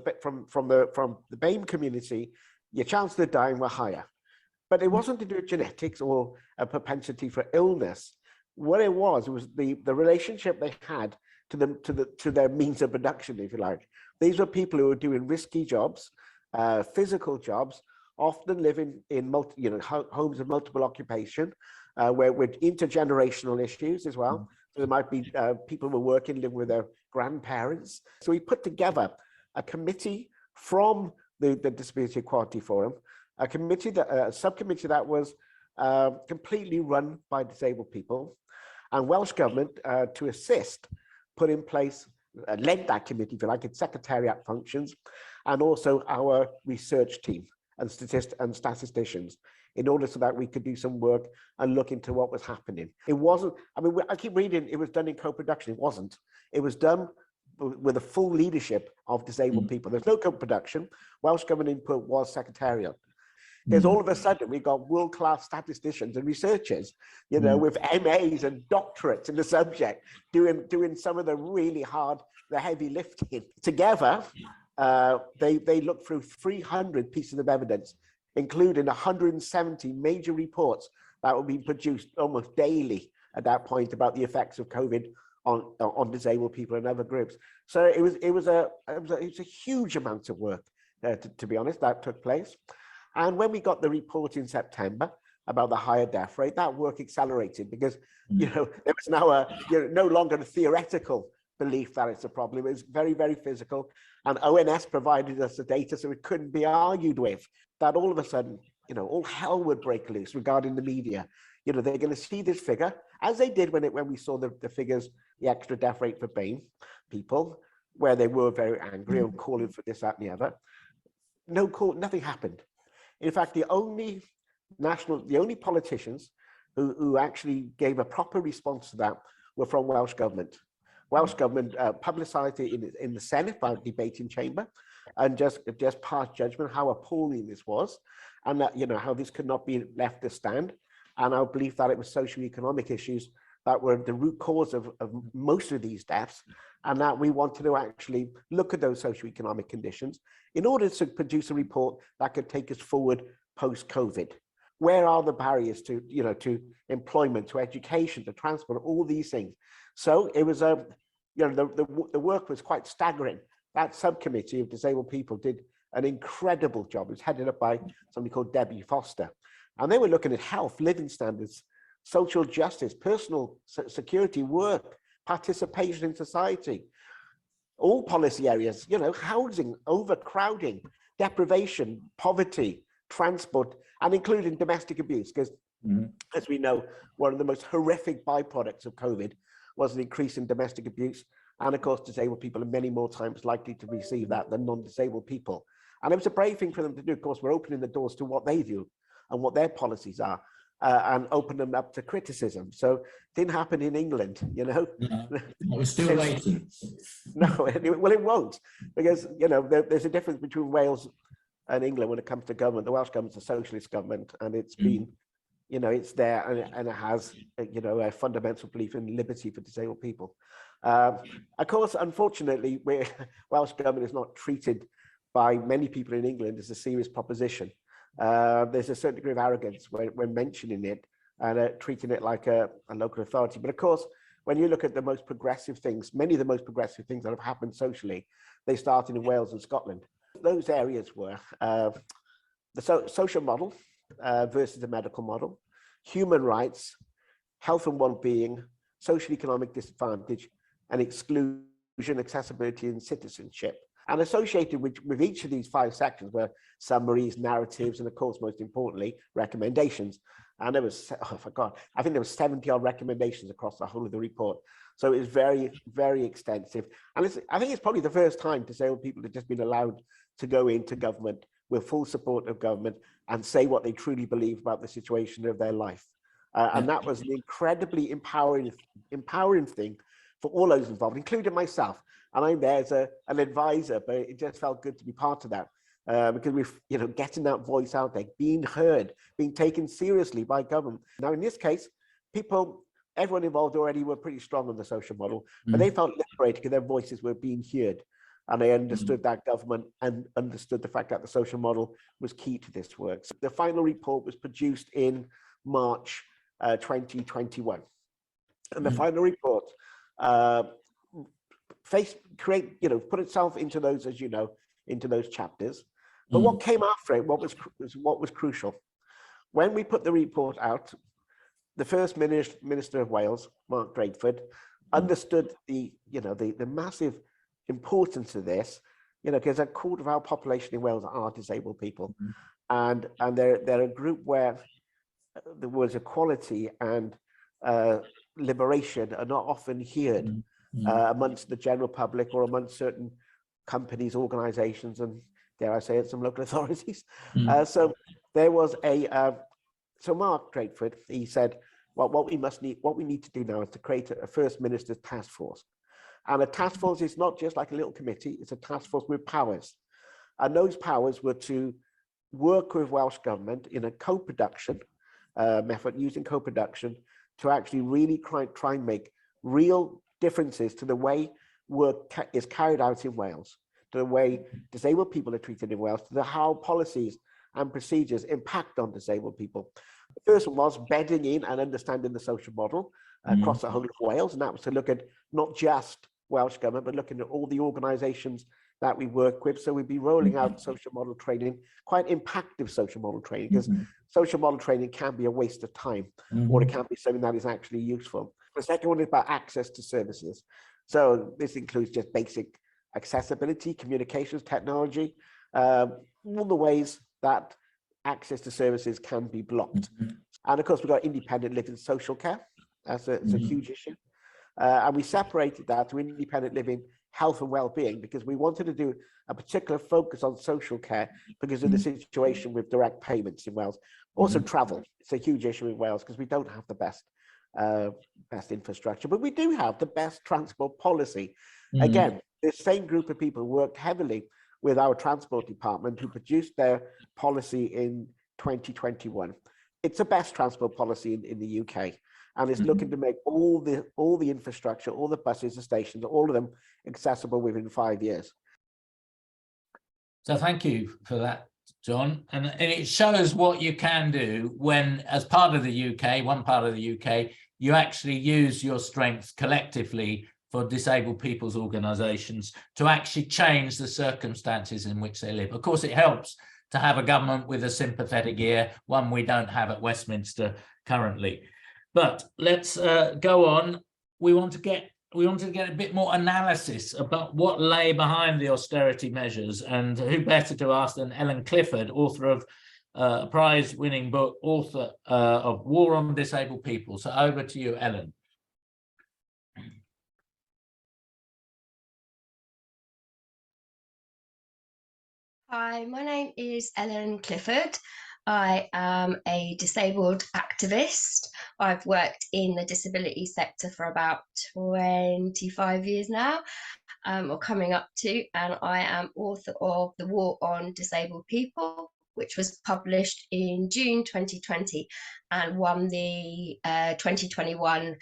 Speaker 6: BAME community, your chances of dying were higher. But it wasn't to do with genetics or a propensity for illness. What it was the relationship they had to their means of production, if you like. These were people who were doing risky jobs, physical jobs, often living in homes of multiple occupation, with intergenerational issues as well. So there might be people who were living with their grandparents. So we put together a committee from the Disability Equality Forum, a subcommittee that was completely run by disabled people, and Welsh Government to assist, put in place, led that committee, if you like, its secretariat functions, and also our research team and statisticians, in order so that we could do some work and look into what was happening. It wasn't, I mean, I keep reading it was done in co-production. It wasn't. It was done with the full leadership of disabled people. There's no co-production. Welsh Government input was secretarial. Because all of a sudden we got world-class statisticians and researchers, with MAs and doctorates in the subject, doing some of the really hard, the heavy lifting. Together, they looked through 300 pieces of evidence, including 170 major reports that were being produced almost daily at that point about the effects of COVID on disabled people and other groups. So it was a huge amount of work, to be honest, that took place. And when we got the report in September about the higher death rate, that work accelerated, because there was now no longer a theoretical belief that it's a problem. It was very, very physical, and ONS provided us the data, so it couldn't be argued with. That all of a sudden, all hell would break loose regarding the media. They're going to see this figure, as they did when we saw the figures the extra death rate for BAME people, where they were very angry and calling for this, that, and the other. Nothing happened. In fact, the only politicians who actually gave a proper response to that were from Welsh government. Welsh government publicised it in the Senate by debating chamber, and just passed judgment how appalling this was, and that, you know, how this could not be left to stand. And I believe that it was socio-economic issues that were the root cause of most of these deaths, and that we wanted to actually look at those socio-economic conditions in order to produce a report that could take us forward post-COVID. Where are the barriers to, you know, to employment, to education, to transport, all these things? So it was you know, the work was quite staggering. That subcommittee of disabled people did an incredible job. It was headed up by somebody called Debbie Foster, and they were looking at health, living standards, social justice, personal security, work, participation in society, all policy areas, you know, housing, overcrowding, deprivation, poverty, transport, and including domestic abuse, because as we know, one of the most horrific byproducts of COVID was an increase in domestic abuse. And of course, disabled people are many more times likely to receive that than non-disabled people. And it was a brave thing for them to do. Of course, we're opening the doors to what they do and what their policies are, and open them up to criticism. So it didn't happen in England, you know.
Speaker 1: No, we're still waiting.
Speaker 6: No, well, it won't, because, you know, there's a difference between Wales and England when it comes to government. The Welsh government's a socialist government, and it's been, you know, it's there, and it has, you know, a fundamental belief in liberty for disabled people. Of course, unfortunately, Welsh government is not treated by many people in England as a serious proposition. There's a certain degree of arrogance when mentioning it and treating it like a local authority. But of course, when you look at the most progressive things, many of the most progressive things that have happened socially, they started in Wales and Scotland. Those areas were the social model versus the medical model, human rights, health and well-being, social economic disadvantage, and exclusion, accessibility, and citizenship. And associated with each of these 5 sections were summaries, narratives, and of course, most importantly, recommendations. And there was, oh, I forgot, I think there was 70-odd recommendations across the whole of the report. So it was very, very extensive. And I think it's probably the first time disabled people have just been allowed to go into government with full support of government and say what they truly believe about the situation of their life. And that was an incredibly empowering thing for all those involved, including myself. And I'm there as an advisor, but it just felt good to be part of that, because we're, you know, getting that voice out there, being heard, being taken seriously by government. Now, in this case, everyone involved already were pretty strong on the social model, but they felt liberated because their voices were being heard. And they understood that government and understood the fact that the social model was key to this work. So the final report was produced in March 2021. And the final report put itself into those, as you know, into those chapters. But what came after it, what was crucial, when we put the report out, the first Minister of Wales, Mark Drakeford, understood the massive importance of this, you know, because a quarter of our population in Wales are disabled people, and they're a group where the words equality and liberation are not often heard amongst the general public or amongst certain companies, organizations, and dare I say it, some local authorities. So there was so Mark Drakeford, he said, well, what we need to do now is to create a First Minister's task force. And a task force is not just like a little committee, it's a task force with powers. And those powers were to work with Welsh Government in a co-production method, using co-production, to actually really try and make real differences to the way work is carried out in Wales, to the way disabled people are treated in Wales, to how policies and procedures impact on disabled people. The first one was bedding in and understanding the social model across the whole of Wales, and that was to look at not just Welsh Government, but looking at all the organisations that we work with. So we'd be rolling out social model training, quite impactful social model training, because social model training can be a waste of time, or it can be something that is actually useful. The second one is about access to services. So this includes just basic accessibility, communications technology, all the ways that access to services can be blocked. And of course, we've got independent living social care. That's a huge issue. And we separated that to independent living, health and well-being, because we wanted to do a particular focus on social care because of the situation with direct payments in Wales. Also travel, it's a huge issue in Wales because we don't have the best infrastructure, but we do have the best transport policy. Again, the same group of people worked heavily with our transport department who produced their policy in 2021. It's the best transport policy in the UK, and it's looking to make all the infrastructure, all the buses, the stations, all of them accessible within 5 years.
Speaker 1: So thank you for that, John. And it shows what you can do when, as part of the UK, one part of the UK, you actually use your strengths collectively for disabled people's organisations to actually change the circumstances in which they live. Of course, it helps to have a government with a sympathetic ear, one we don't have at Westminster currently. But let's go on. We want to get a bit more analysis about what lay behind the austerity measures, and who better to ask than Ellen Clifford, author of a prize-winning book, author of War on Disabled People. So over to you, Ellen.
Speaker 7: Hi, my name is Ellen Clifford. I am a disabled activist. I've worked in the disability sector for about 25 years now, or coming up to, and I am author of The War on Disabled People, which was published in June 2020 and won the 2021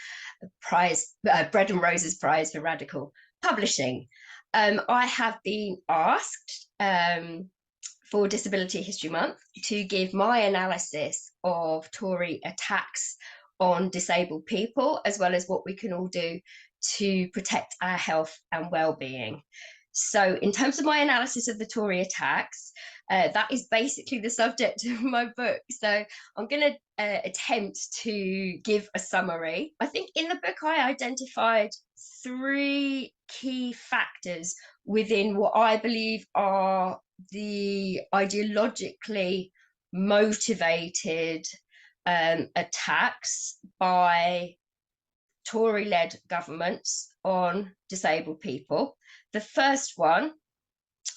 Speaker 7: prize, Bread and Roses Prize for Radical Publishing. I have been asked for Disability History Month to give my analysis of Tory attacks on disabled people, as well as what we can all do to protect our health and well-being. So in terms of my analysis of the Tory attacks, that is basically the subject of my book. So I'm going to attempt to give a summary. I think in the book I identified 3 key factors within what I believe are the ideologically motivated attacks by Tory-led governments on disabled people. The first one,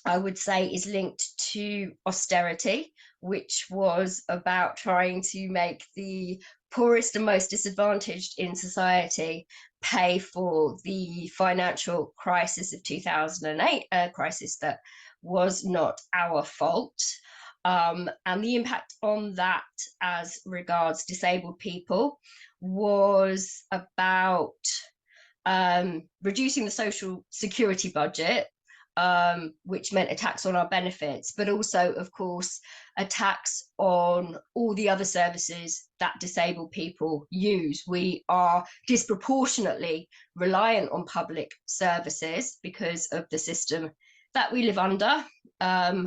Speaker 7: I would say, is linked to austerity, which was about trying to make the poorest and most disadvantaged in society pay for the financial crisis of 2008, a crisis that was not our fault. And the impact on that as regards disabled people was about reducing the social security budget, which meant attacks on our benefits, but also, of course, attacks on all the other services that disabled people use. We are disproportionately reliant on public services because of the system that we live under,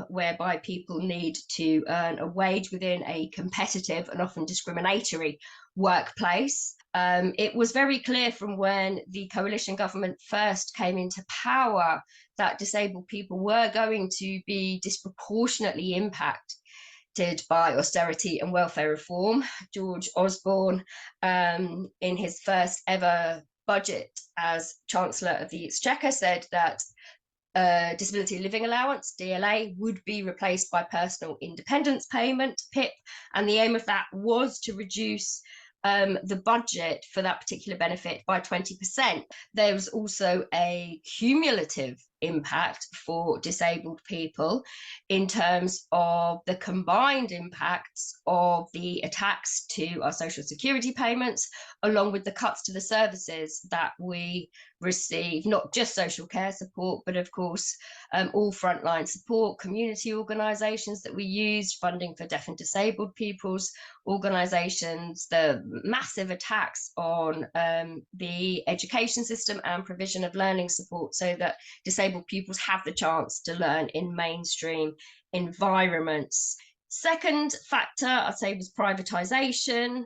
Speaker 7: whereby people need to earn a wage within a competitive and often discriminatory workplace. It was very clear from when the coalition government first came into power that disabled people were going to be disproportionately impacted by austerity and welfare reform. George Osborne, in his first ever budget as Chancellor of the Exchequer, said that disability living allowance, DLA, would be replaced by personal independence payment, PIP, and the aim of that was to reduce the budget for that particular benefit by 20%. There was also a cumulative impact for disabled people in terms of the combined impacts of the attacks to our social security payments, along with the cuts to the services that we receive, not just social care support, but of course all frontline support, community organisations that we use, funding for deaf and disabled people's organisations, the massive attacks on the education system and provision of learning support so that disabled pupils have the chance to learn in mainstream environments. Second factor, I'd say, was privatisation,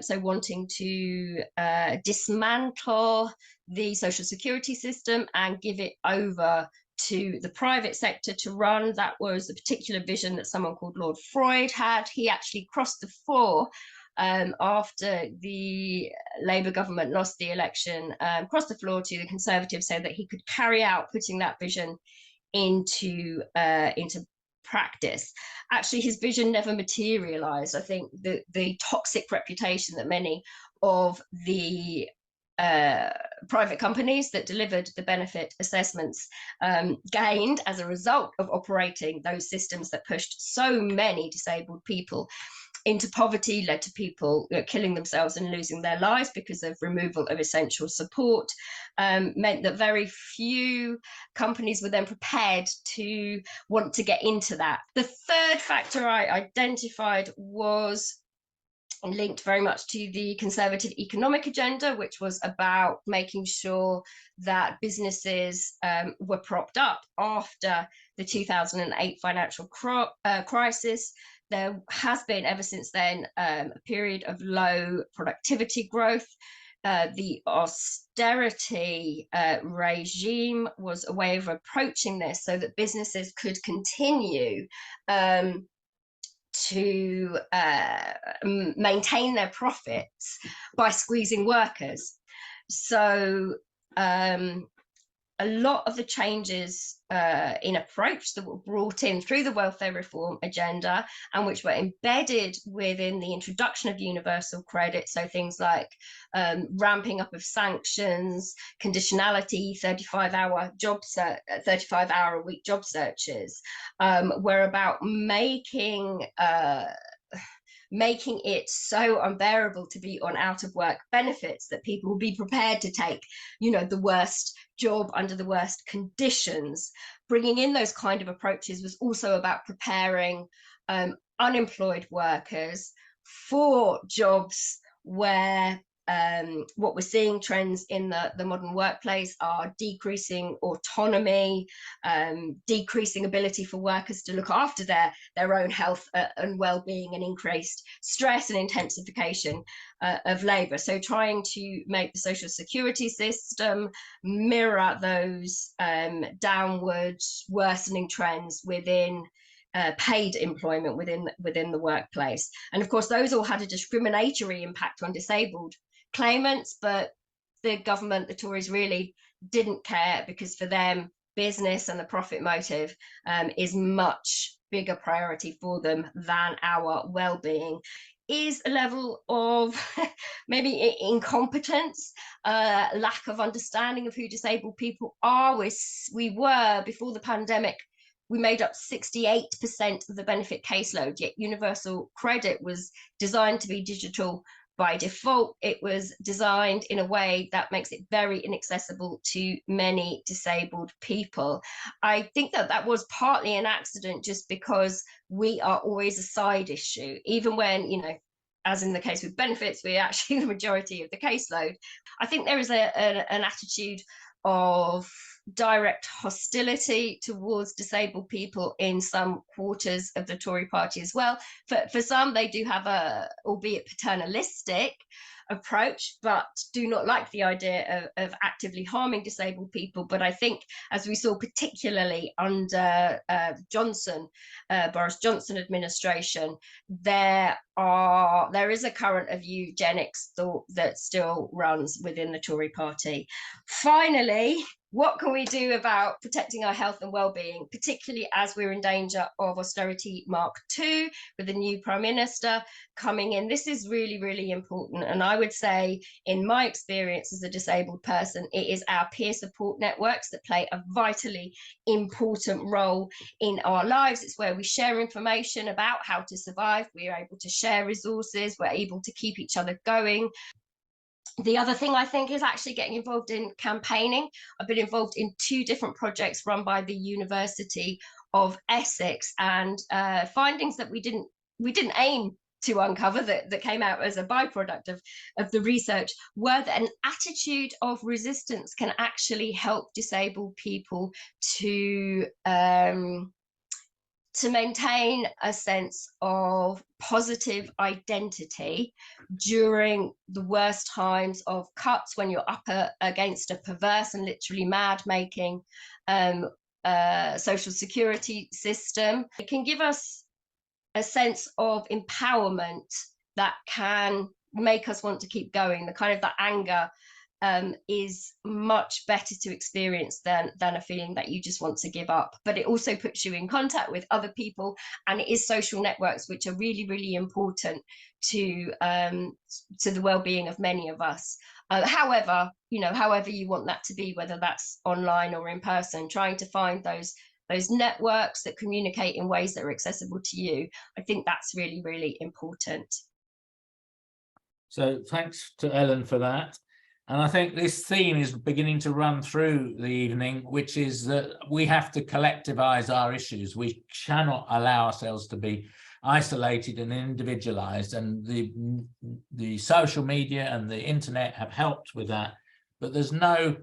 Speaker 7: so wanting to dismantle the social security system and give it over to the private sector to run. That was a particular vision that someone called Lord Freud had. He actually crossed the floor after the Labour government lost the election, across the floor to the Conservatives so that he could carry out putting that vision into practice. Actually, his vision never materialized. I think the toxic reputation that many of the private companies that delivered the benefit assessments gained as a result of operating those systems that pushed so many disabled people into poverty, led to people killing themselves and losing their lives because of removal of essential support, meant that very few companies were then prepared to want to get into that. The third factor I identified was linked very much to the Conservative economic agenda, which was about making sure that businesses were propped up after the 2008 financial crisis. There has been, ever since then, a period of low productivity growth. The austerity regime was a way of approaching this so that businesses could continue to maintain their profits by squeezing workers. So a lot of the changes in approach that were brought in through the welfare reform agenda and which were embedded within the introduction of universal credit, so things like ramping up of sanctions, conditionality, 35-hour a week job searches, were about making it so unbearable to be on out of work benefits that people will be prepared to take, the worst job under the worst conditions. Bringing in those kind of approaches was also about preparing unemployed workers for jobs where what we're seeing trends in the modern workplace are decreasing autonomy, decreasing ability for workers to look after their own health and well-being, and increased stress and intensification of labour. So trying to make the social security system mirror those downward worsening trends within paid employment within the workplace. And of course, those all had a discriminatory impact on disabled claimants, but the government, the Tories, really didn't care, because for them, business and the profit motive is much bigger priority for them than our well-being. Is a level of maybe incompetence, lack of understanding of who disabled people are. We were, before the pandemic, we made up 68% of the benefit caseload, yet universal credit was designed to be digital by default. It was designed in a way that makes it very inaccessible to many disabled people. I think that was partly an accident, just because we are always a side issue, even when, as in the case with benefits, we're actually the majority of the caseload. I think there is an attitude of direct hostility towards disabled people in some quarters of the Tory party as well. For some, they do have a, albeit paternalistic, approach, but do not like the idea of actively harming disabled people. But I think, as we saw particularly under Boris Johnson administration, there is a current of eugenics thought that still runs within the Tory party. Finally, what can we do about protecting our health and well-being, particularly as we're in danger of austerity Mark II with the new Prime Minister coming in? This is really, really important. And I would say, in my experience as a disabled person, it is our peer support networks that play a vitally important role in our lives. It's where we share information about how to survive. We are able to share resources. We're able to keep each other going. The other thing I think is actually getting involved in campaigning. I've been involved in 2 different projects run by the University of Essex, and findings that we didn't aim to uncover that came out as a byproduct of the research were that an attitude of resistance can actually help disabled people to maintain a sense of positive identity during the worst times of cuts, when you're up against a perverse and literally mad-making social security system. It can give us a sense of empowerment that can make us want to keep going. The kind of that anger is much better to experience than a feeling that you just want to give up. But it also puts you in contact with other people, and it is social networks, which are really, really important to the well-being of many of us. However, you know, however you want that to be, whether that's online or in person, trying to find those networks that communicate in ways that are accessible to you, I think that's really, really important.
Speaker 1: So thanks to Ellen for that. And I think this theme is beginning to run through the evening, which is that we have to collectivize our issues. We cannot allow ourselves to be isolated and individualized, and the social media and the internet have helped with that. But there's no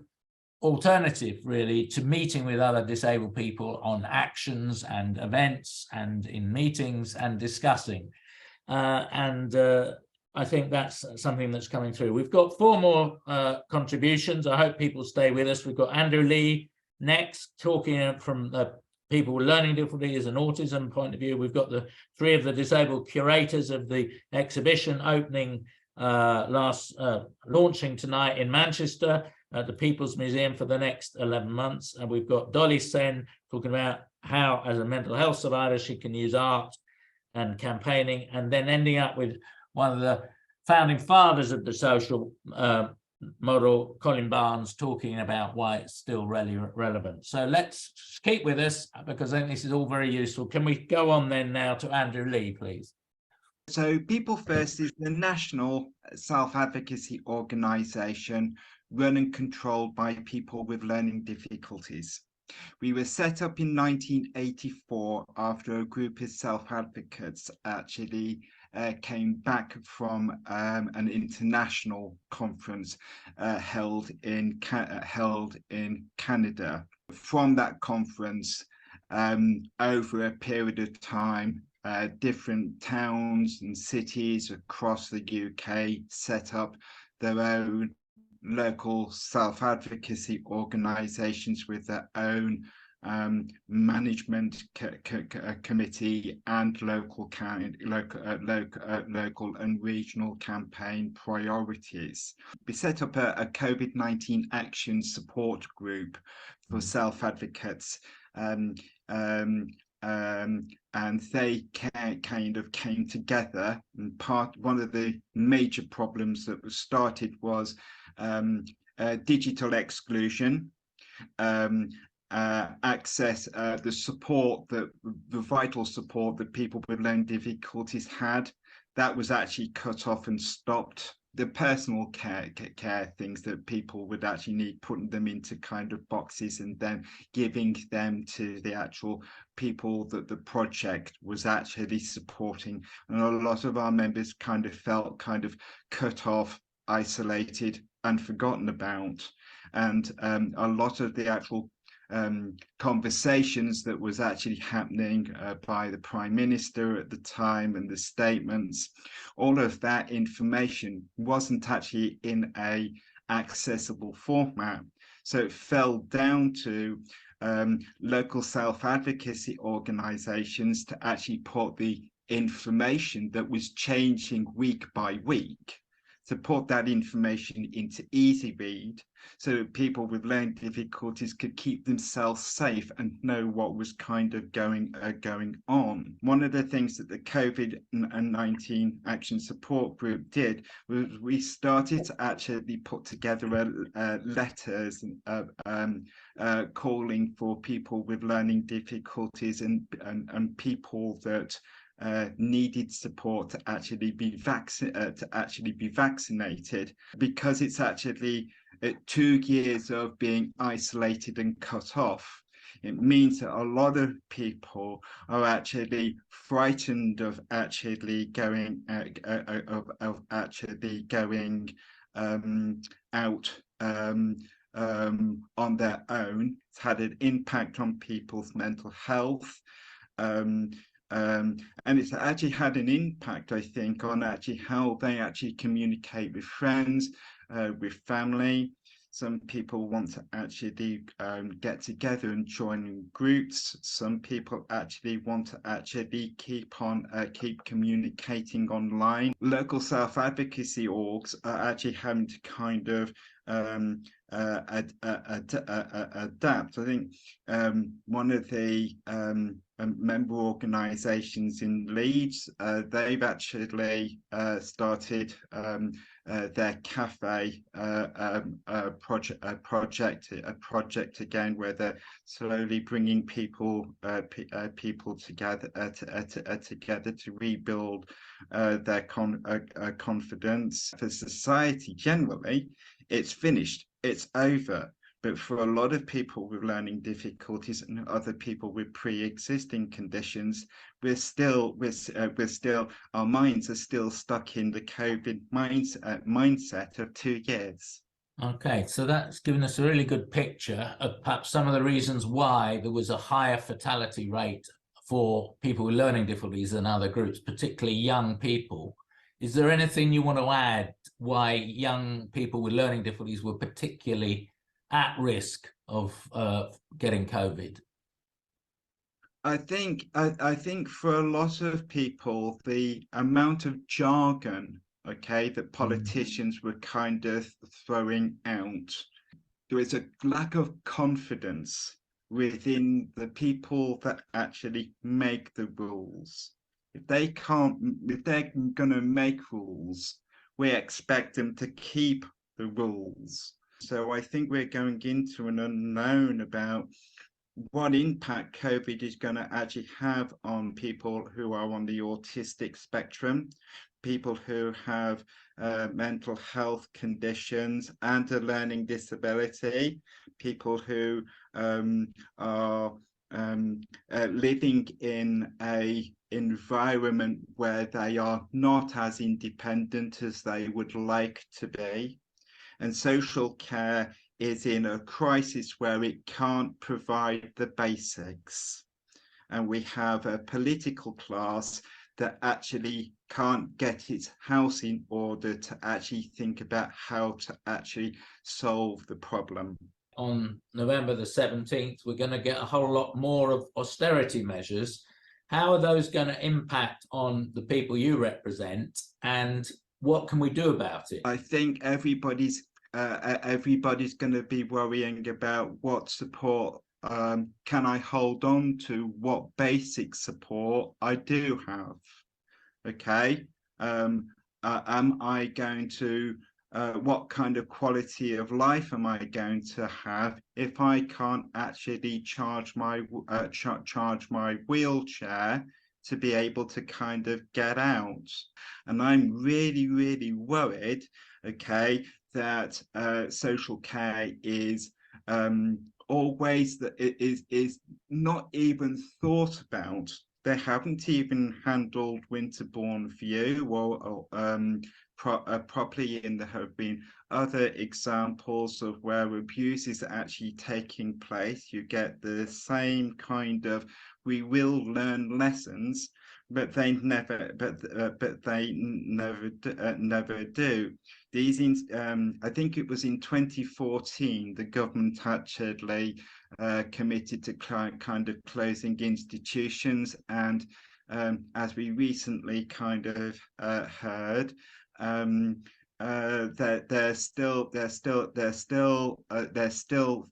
Speaker 1: alternative really to meeting with other disabled people on actions and events and in meetings and discussing. I think that's something that's coming through. We've got 4 more contributions. I hope people stay with us. We've got Andrew Lee next, talking from the people with learning difficulties and autism point of view. We've got the 3 of the disabled curators of the exhibition opening launching tonight in Manchester at the People's Museum for the next 11 months. And we've got Dolly Sen talking about how, as a mental health survivor, she can use art and campaigning, and then ending up with one of the founding fathers of the social model, Colin Barnes, talking about why it's still really relevant. So let's keep with us, because I think this is all very useful. Can we go on then now to Andrew Lee, please?
Speaker 8: So People First is the national self-advocacy organisation run and controlled by people with learning difficulties. We were set up in 1984 after a group of self-advocates actually came back from an international conference held in Canada. From that conference, over a period of time, different towns and cities across the UK set up their own local self-advocacy organisations with their own management committee and local and regional campaign priorities. We set up a COVID-19 action support group for self-advocates, and they kind of came together. And one of the major problems that was started was digital exclusion, access, the vital support that people with learning difficulties had, that was actually cut off and stopped. The personal care things that people would actually need, putting them into kind of boxes and then giving them to the actual people that the project was actually supporting. And a lot of our members kind of felt kind of cut off, isolated and forgotten about. And a lot of the actual conversations that was actually happening by the Prime Minister at the time and the statements, all of that information wasn't actually in a accessible format. So it fell down to local self-advocacy organisations to actually put the information that was changing week by week, to put that information into easy read so that people with learning difficulties could keep themselves safe and know what was kind of going on. One of the things that the COVID-19 Action Support Group did was we started to actually put together letters calling for people with learning difficulties and people that needed support to actually be vaccinated, because it's actually 2 years of being isolated and cut off. It means that a lot of people are actually frightened of actually going out on their own. It's had an impact on people's mental health. And it's actually had an impact, I think, on actually how they actually communicate with friends, with family. Some people want to actually get together and join in groups. Some people actually want to actually keep communicating online. Local self-advocacy orgs are actually having to kind of adapt. I think one of the member organisations in Leeds, they've actually started their cafe project again, where they're slowly bringing people together together to rebuild their confidence. For society generally, it's finished, it's over. But for a lot of people with learning difficulties and other people with pre-existing conditions, we're still, our minds are still stuck in the COVID mindset of 2 years.
Speaker 1: Okay, so that's given us a really good picture of perhaps some of the reasons why there was a higher fatality rate for people with learning difficulties than other groups, particularly young people. Is there anything you want to add why young people with learning difficulties were particularly at risk of getting COVID?
Speaker 8: I think for a lot of people, the amount of jargon, okay, that politicians were kind of throwing out, there is a lack of confidence within the people that actually make the rules. If they're going to make rules, we expect them to keep the rules. So I think we're going into an unknown about what impact COVID is going to actually have on people who are on the autistic spectrum, people who have mental health conditions and a learning disability, people who are living in an environment where they are not as independent as they would like to be. And social care is in a crisis where it can't provide the basics. And we have a political class that actually can't get its house in order to actually think about how to actually solve the problem.
Speaker 1: On November the 17th, we're going to get a whole lot more of austerity measures. How are those going to impact on the people you represent, and what can we do about it?
Speaker 8: I think everybody's going to be worrying about what support can I hold on to, what basic support I do have. Okay, am I going to what kind of quality of life am I going to have if I can't actually charge my wheelchair to be able to kind of get out? And I'm really worried, okay, that social care is always that it is not even thought about. They haven't even handled Winterbourne View or properly, and there have been other examples of where abuse is actually taking place. You get the same kind of, we will learn lessons, but they never do. These I think it was in 2014 the government actually committed to kind of closing institutions, and as we recently kind of heard, that they're still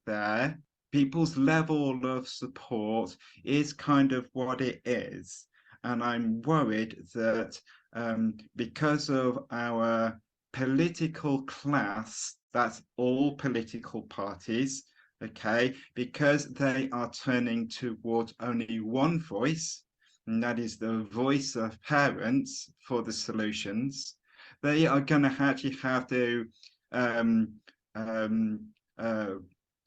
Speaker 8: there. People's level of support is kind of what it is, and I'm worried that because of our political class, that's all political parties, okay, because they are turning towards only one voice, and that is the voice of parents for the solutions, they are going to actually have to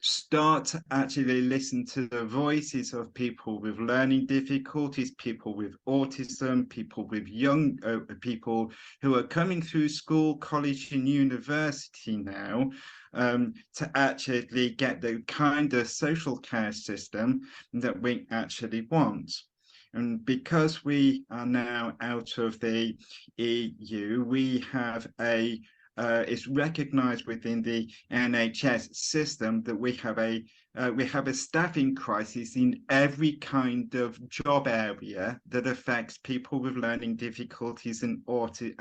Speaker 8: start to actually listen to the voices of people with learning difficulties, people with autism, people with young people who are coming through school, college and university now, to actually get the kind of social care system that we actually want. And because we are now out of the EU, we have a it's recognised within the NHS system that we have a staffing crisis in every kind of job area that affects people with learning difficulties and autism.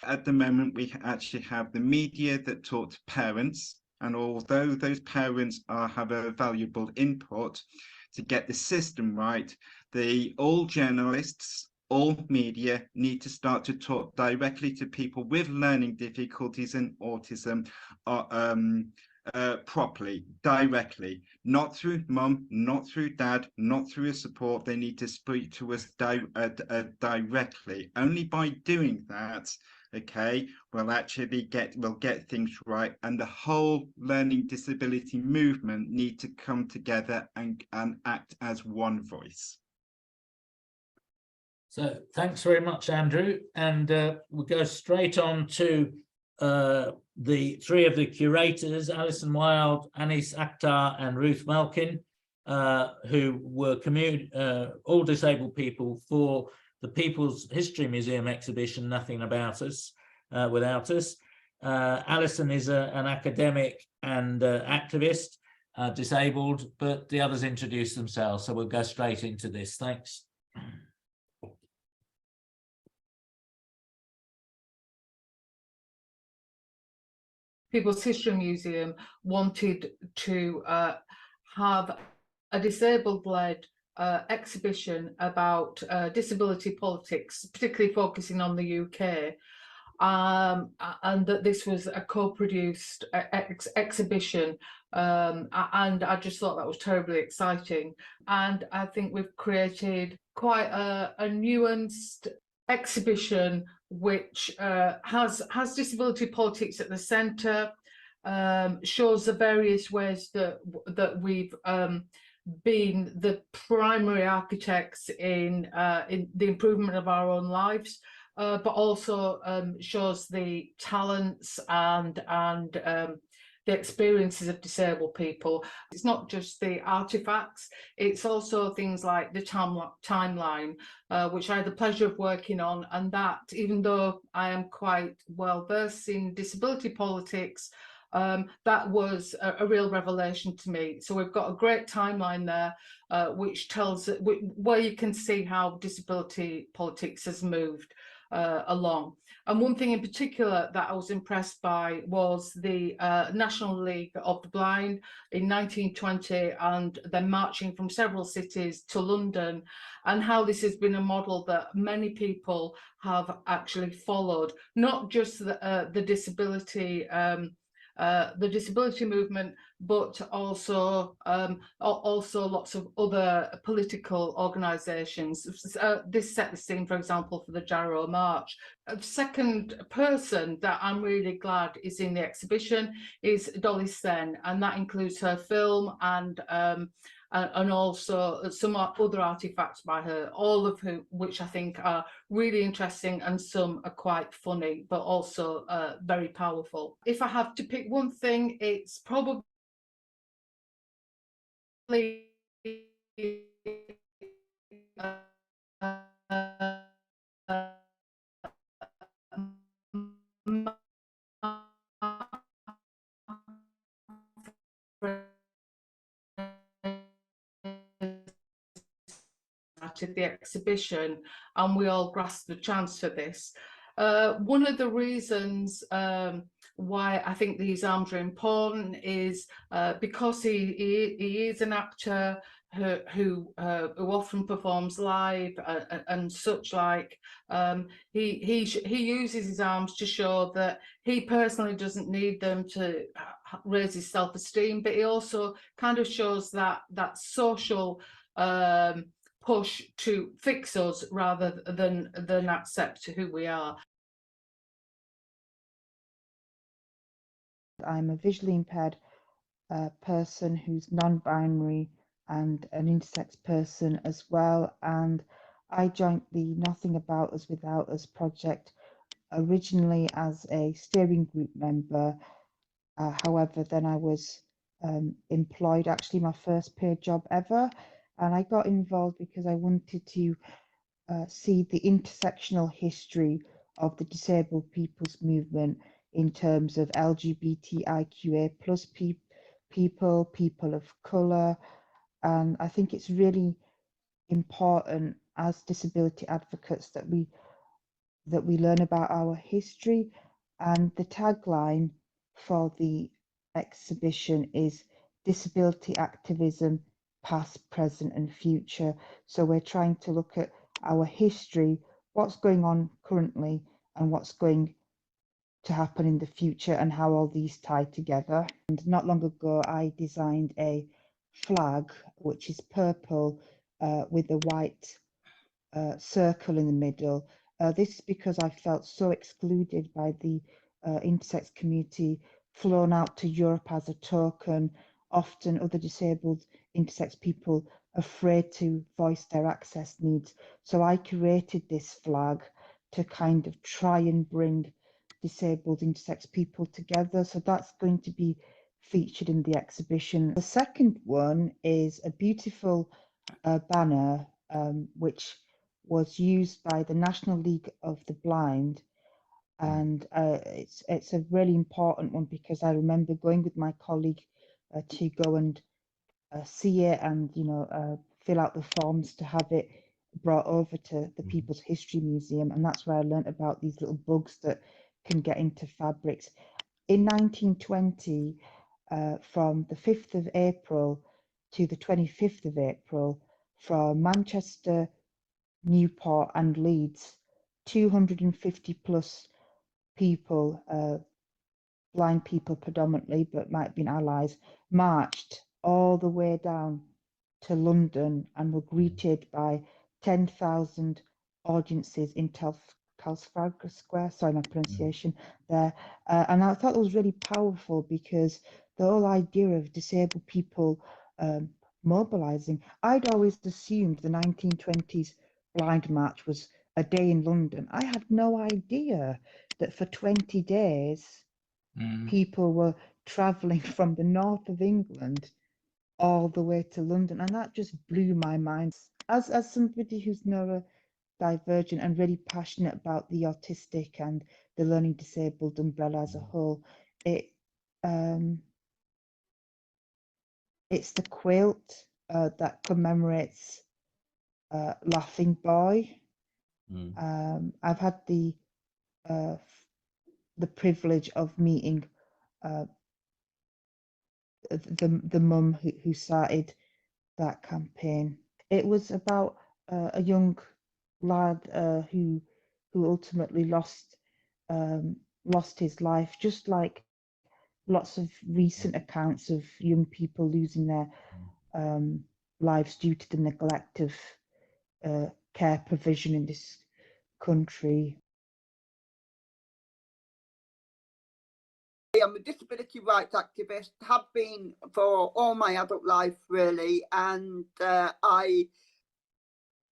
Speaker 8: At the moment, we actually have the media that talk to parents, and although those parents have a valuable input to get the system right, all journalists, all media need to start to talk directly to people with learning difficulties and autism properly, directly, not through mum, not through dad, not through a support. They need to speak to us directly. Only by doing that, okay, we'll get things right, and the whole learning disability movement need to come together and act as one voice.
Speaker 1: So thanks very much, Andrew. And we'll go straight on to the three of the curators, Alison Wild, Anis Akhtar and Ruth Malkin, who were all disabled people for the People's History Museum exhibition, Nothing About Us Without Us. Alison is an academic and activist, disabled, but the others introduce themselves. So we'll go straight into this. Thanks.
Speaker 9: People's History Museum wanted to have a disabled-led exhibition about disability politics, particularly focusing on the UK, and that this was a co-produced exhibition, and I just thought that was terribly exciting. And I think we've created quite a nuanced exhibition which has disability politics at the centre, shows the various ways that we've been the primary architects in the improvement of our own lives, but also shows the talents and the experiences of disabled people. It's not just the artifacts, it's also things like the timeline, which I had the pleasure of working on, and that, even though I am quite well versed in disability politics, that was a real revelation to me. So we've got a great timeline there, which tells where you can see how disability politics has moved along. And one thing in particular that I was impressed by was the National League of the Blind in 1920, and then marching from several cities to London, and how this has been a model that many people have actually followed, not just the disability movement, but also lots of other political organisations. This set the scene, for example, for the Jarrow March. A second person that I'm really glad is in the exhibition is Dolly, and that includes her film and also some other artifacts by her, all of which I think are really interesting, and some are quite funny, but also very powerful. If I have to pick one thing, it's probably at the exhibition, and we all grasped the chance for this. One of the reasons why I think these arms are important is because he is an actor who often performs live and such like. He uses his arms to show that he personally doesn't need them to raise his self-esteem, but he also kind of shows that social push to fix us rather than accept who we are.
Speaker 10: I'm a visually impaired person who's non-binary and an intersex person as well, and I joined the Nothing About Us Without Us project originally as a steering group member. However, then I was employed, actually my first paid job ever, and I got involved because I wanted to see the intersectional history of the disabled people's movement in terms of LGBTIQA plus people, people of colour. And I think it's really important as disability advocates that we learn about our history. And the tagline for the exhibition is disability activism, past, present and future. So we're trying to look at our history, what's going on currently and what's going to happen in the future and how all these tie together. And not long ago, I designed a flag, which is purple with a white circle in the middle. This is because I felt so excluded by the intersex community, flown out to Europe as a token, often other disabled intersex people afraid to voice their access needs. So I created this flag to kind of try and bring disabled intersex people together. So that's going to be featured in the exhibition. The second one is a beautiful banner which was used by the National League of the Blind, and it's a really important one because I remember going with my colleague to go and see it and fill out the forms to have it brought over to the People's History Museum, and that's where I learnt about these little bugs that can get into fabrics. In 1920, from the 5th of April to the 25th of April, from Manchester, Newport and Leeds, 250 plus people, blind people predominantly, but might have been allies, marched all the way down to London and were greeted by 10,000 audiences in Trafalgar Square, sorry my pronunciation there, and I thought it was really powerful because the whole idea of disabled people mobilising, I'd always assumed the 1920s Blind March was a day in London. I had no idea that for 20 days people were travelling from the north of England all the way to London, and that just blew my mind. As somebody who's neurodivergent and really passionate about the autistic and the learning disabled umbrella as a whole, it's the quilt that commemorates Laughing Boy. I've had the privilege of meeting the mum who started that campaign. It was about a young lad who ultimately lost his life, just like lots of recent accounts of young people losing their lives due to the neglect of care provision in this country.
Speaker 11: I'm a disability rights activist, have been for all my adult life really, and I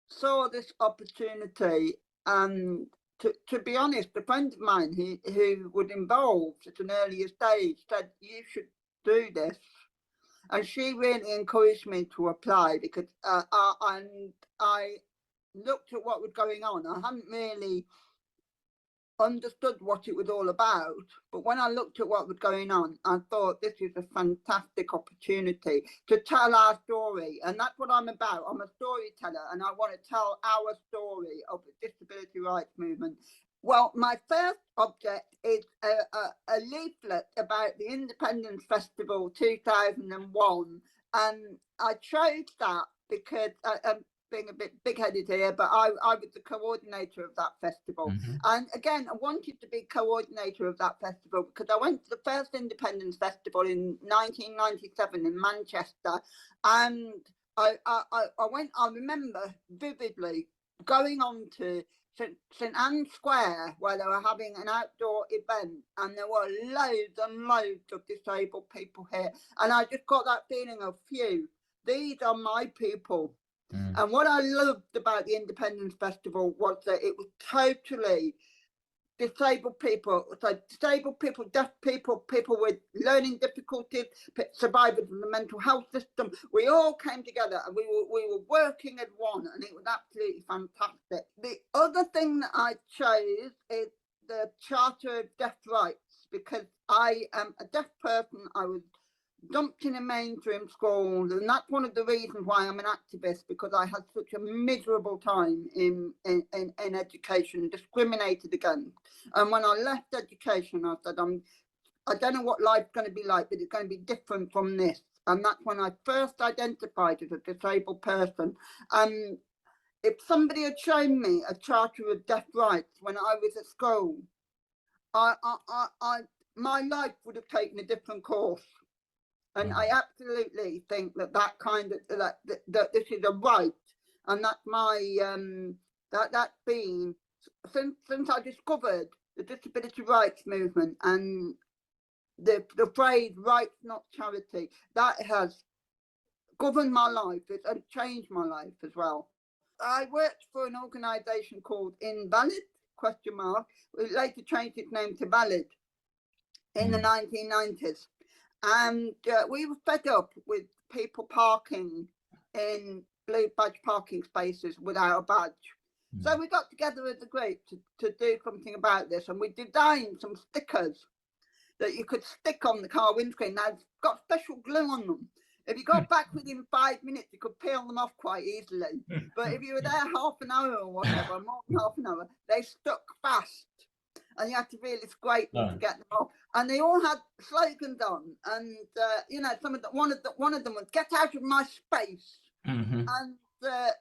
Speaker 11: saw this opportunity, and to be honest, a friend of mine who was involved at an earlier stage said you should do this, and she really encouraged me to apply because and I looked at what was going on. I hadn't really understood what it was all about, but when I looked at what was going on, I thought this is a fantastic opportunity to tell our story, and that's what I'm about. I'm a storyteller, and I want to tell our story of the disability rights movement. Well, my first object is a leaflet about the Independence Festival 2001, and I chose that because being a bit big-headed here, but I was the coordinator of that festival. And again, I wanted to be coordinator of that festival because I went to the first Independence Festival in 1997 in Manchester, and I remember vividly going on to St Anne's Square where they were having an outdoor event, and there were loads and loads of disabled people here, and I just got that feeling of, phew, these are my people. And what I loved about the Independence Festival was that it was totally disabled people, so disabled people, deaf people, people with learning difficulties, survivors of the mental health system. We all came together and we were working as one, and it was absolutely fantastic. The other thing that I chose is the Charter of Deaf Rights, because I am a deaf person. I was dumped in a mainstream school, and that's one of the reasons why I'm an activist, because I had such a miserable time in education, discriminated against. And when I left education, I said, I don't know what life's going to be like, but it's going to be different from this. And that's when I first identified as a disabled person. If somebody had shown me a Charter of Deaf Rights when I was at school, my life would have taken a different course. And I absolutely think that kind of that this is a right, and that's my that's been since I discovered the disability rights movement and the phrase "rights not charity," that has governed my life. It's changed my life as well. I worked for an organisation called Invalid ? We later changed its name to Valid in the 1990s. And we were fed up with people parking in blue badge parking spaces without a badge. So we got together as a group to do something about this, and we designed some stickers that you could stick on the car windscreen. Now, it's got special glue on them. If you got back within 5 minutes, you could peel them off quite easily. But if you were there half an hour or whatever, more than half an hour, they stuck fast. And you had to really scrape them to get them off. And they all had slogans on. And you know, one of them was "Get out of my space." And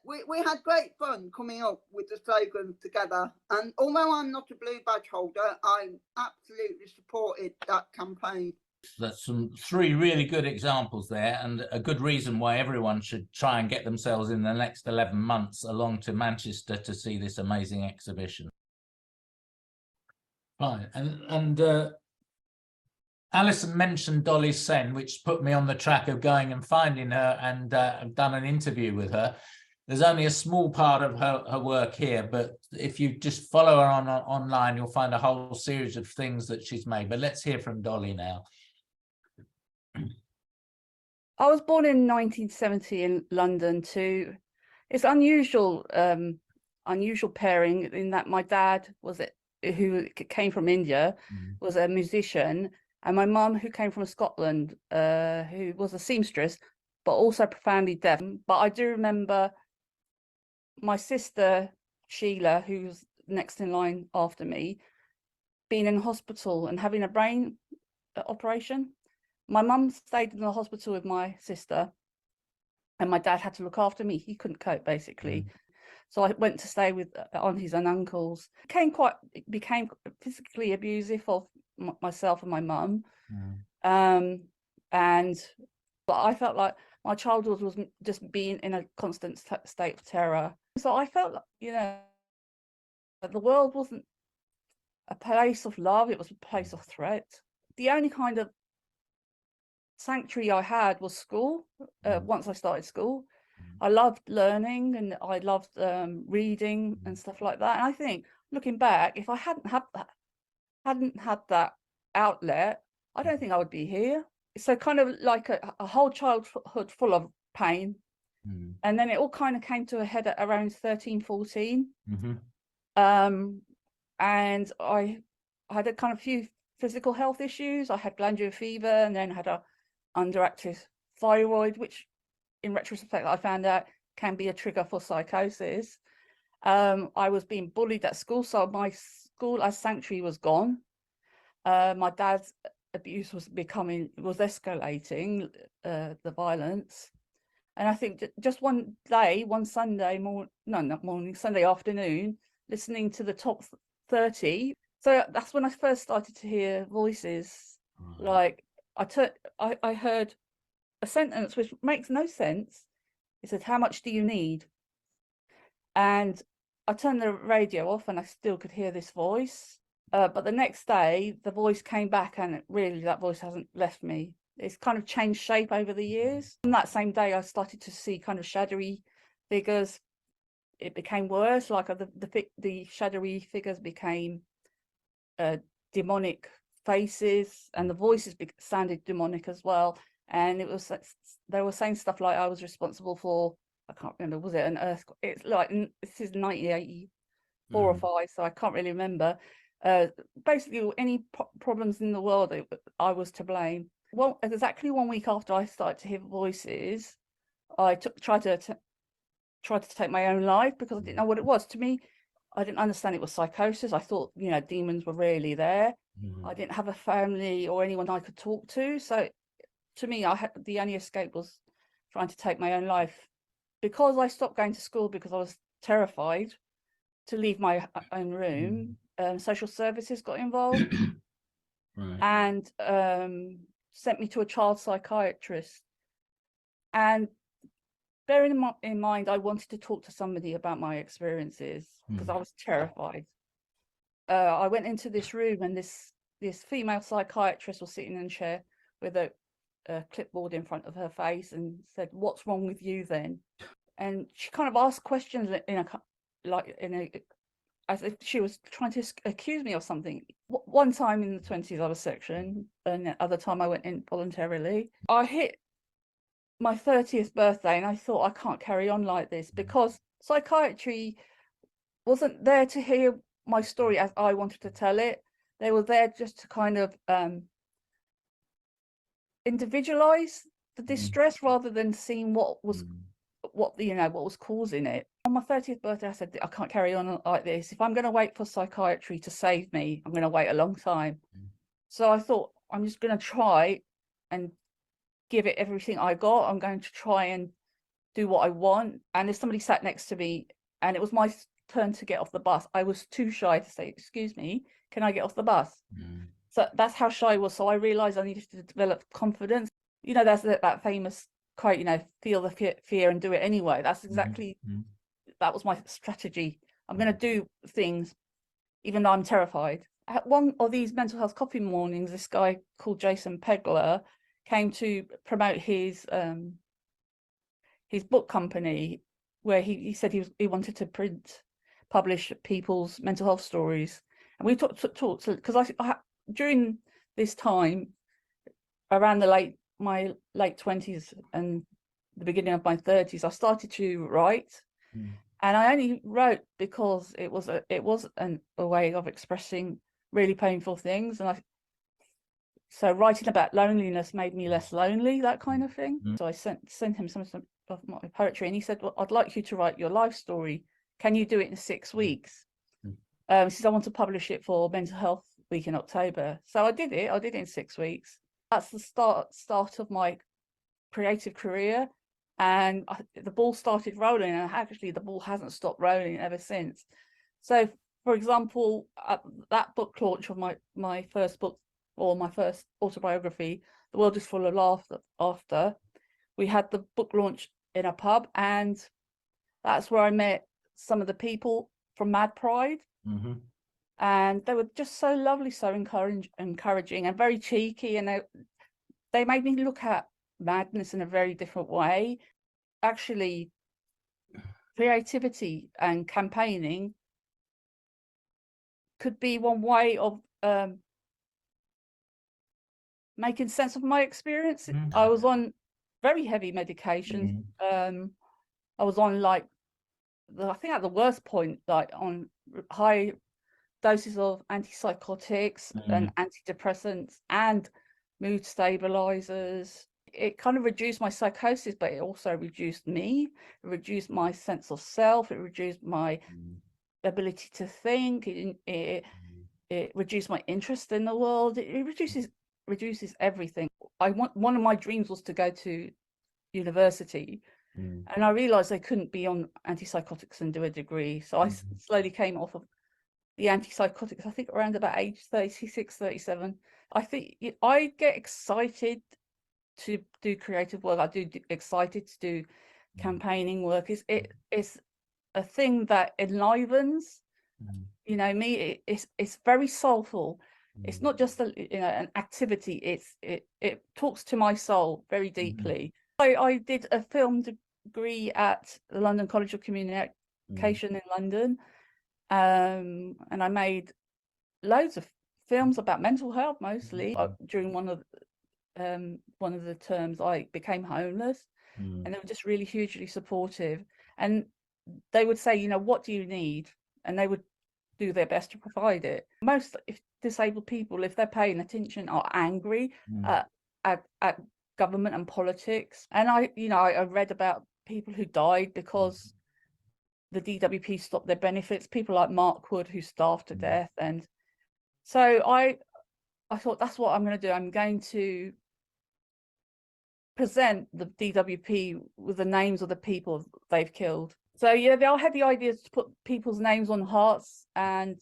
Speaker 11: we had great fun coming up with the slogans together. And although I'm not a blue badge holder, I absolutely supported that campaign.
Speaker 1: That's three really good examples there, and a good reason why everyone should try and get themselves in the next 11 months along to Manchester to see this amazing exhibition. Right, and Alison mentioned Dolly Sen, which put me on the track of going and finding her, and I've done an interview with her. There's only a small part of her work here, but if you just follow her online, you'll find a whole series of things that she's made. But let's hear from Dolly now.
Speaker 12: I was born in 1970 in London too. It's unusual pairing in that my dad who came from India, was a musician, and my mum, who came from Scotland, who was a seamstress, but also profoundly deaf. But I do remember my sister Sheila, who's next in line after me, being in hospital and having a brain operation. My mum stayed in the hospital with my sister, and my dad had to look after me. He couldn't cope, basically. So I went to stay with aunties and uncles. It became physically abusive of myself and my mum. But I felt like my childhood was just being in a constant state of terror. So I felt like, you know, that the world wasn't a place of love, it was a place of threat. The only kind of sanctuary I had was school. Once I started school, I loved learning, and I loved reading and stuff like that. And I think, looking back, if I hadn't had that outlet, I don't think I would be here. So kind of like a whole childhood full of pain. And then it all kind of came to a head at around 13, 14. And I had a kind of few physical health issues. I had glandular fever, and then had a underactive thyroid, which in retrospect I found out can be a trigger for psychosis. I was being bullied at school, so my school as sanctuary was gone. My dad's abuse was escalating, the violence. And I think just one day, one Sunday Sunday afternoon, listening to the top 30. So that's when I first started to hear voices. Like I heard a sentence which makes no sense. It said, "How much do you need?" And I turned the radio off, and I still could hear this voice. But the next day, the voice came back, and really that voice hasn't left me. It's kind of changed shape over the years. On that same day, I started to see kind of shadowy figures. It became worse, like the shadowy figures became demonic faces, and the voices sounded demonic as well. And it was, they were saying stuff like I was responsible for, I can't remember, was it an earthquake? It's like, this is 1984 or 5, so I can't really remember. Basically, any problems in the world, I was to blame. Well, exactly 1 week after I started to hear voices, I tried to take my own life because I didn't know what it was. To me, I didn't understand it was psychosis. I thought, you know, demons were really there. I didn't have a family or anyone I could talk to. So to me, the only escape was trying to take my own life. Because I stopped going to school because I was terrified to leave my own room, social services got involved and sent me to a child psychiatrist. And bearing in mind, I wanted to talk to somebody about my experiences because I was terrified. I went into this room and this female psychiatrist was sitting in a chair with a clipboard in front of her face and said, "What's wrong with you then?" And she kind of asked questions as if she was trying to accuse me of something. One time in the 20s I was sectioned, and the other time I went in voluntarily. I hit my 30th birthday and I thought, I can't carry on like this, because psychiatry wasn't there to hear my story as I wanted to tell it. They were there just to kind of individualize the distress rather than seeing what was causing it. On my 30th birthday, I said, I can't carry on like this. If I'm going to wait for psychiatry to save me, I'm going to wait a long time. So I thought, I'm just going to try and give it everything I got. I'm going to try and do what I want. And if somebody sat next to me and it was my turn to get off the bus, I was too shy to say, "Excuse me, can I get off the bus?" So that's how shy I was. So I realized I needed to develop confidence. You know, there's that famous quote, you know, feel the fear and do it anyway. That's exactly, that was my strategy. I'm going to do things even though I'm terrified. At one of these mental health coffee mornings, this guy called Jason Pegler came to promote his book company, where he said he wanted to publish people's mental health stories. And we talked because I during this time, around my late 20s and the beginning of my 30s, I started to write. And I only wrote because it was a way of expressing really painful things. And so writing about loneliness made me less lonely, that kind of thing. So I sent him some of my poetry, and he said, "Well, I'd like you to write your life story. Can you do it in 6 weeks?" He says, "I want to publish it for Mental Health Week in October." So I did it in 6 weeks. That's the start of my creative career. And the ball started rolling, and actually the ball hasn't stopped rolling ever since. So, for example, at that book launch of my first book, or my first autobiography, The World is Full of Laughter, we had the book launch in a pub, and that's where I met some of the people from Mad Pride. And they were just so lovely, so encouraging and very cheeky, and they made me look at madness in a very different way. Actually, creativity and campaigning could be one way of making sense of my experience. I was on very heavy medication. I was on I think at the worst point, like on high doses of antipsychotics and antidepressants and mood stabilizers. It kind of reduced my psychosis, but it also reduced me. It reduced my sense of self. It reduced my ability to think. It reduced my interest in the world. It reduces everything. One of my dreams was to go to university, and I realized I couldn't be on antipsychotics and do a degree. So I slowly came off of the antipsychotics, I think around about age 36, 37. I think I get excited to do creative work. I do excited to do campaigning work. It's a thing that enlivens, you know, me. It's very soulful. It's not just an activity. It talks to my soul very deeply. I did a film degree at the London College of Communication in London, and I made loads of films about mental health mostly. During one of the terms, I became homeless, and they were just really hugely supportive. And they would say, you know, what do you need? And they would do their best to provide it. Most disabled people, if they're paying attention, are angry at government and politics. And I read about people who died because the DWP stopped their benefits, people like Mark Wood who starved to death. And so I thought, that's what I'm going to do. I'm going to present the DWP with the names of the people they've killed. So yeah, they all had the idea to put people's names on hearts and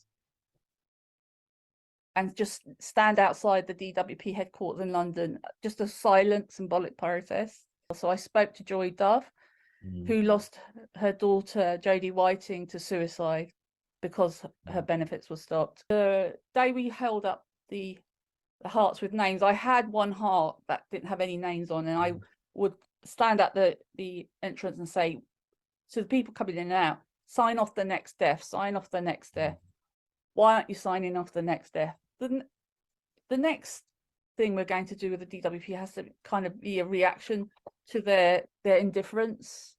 Speaker 12: just stand outside the DWP headquarters in London, just a silent symbolic protest. So I spoke to Joy Dove, who lost her daughter Jodie Whiting to suicide because her benefits were stopped. The day we held up the hearts with names, I had one heart that didn't have any names on, and I would stand at the entrance and say to the people coming in and out, sign off the next death, sign off the next death. Why aren't you signing off the next death? The next thing we're going to do with the DWP has to kind of be a reaction to their indifference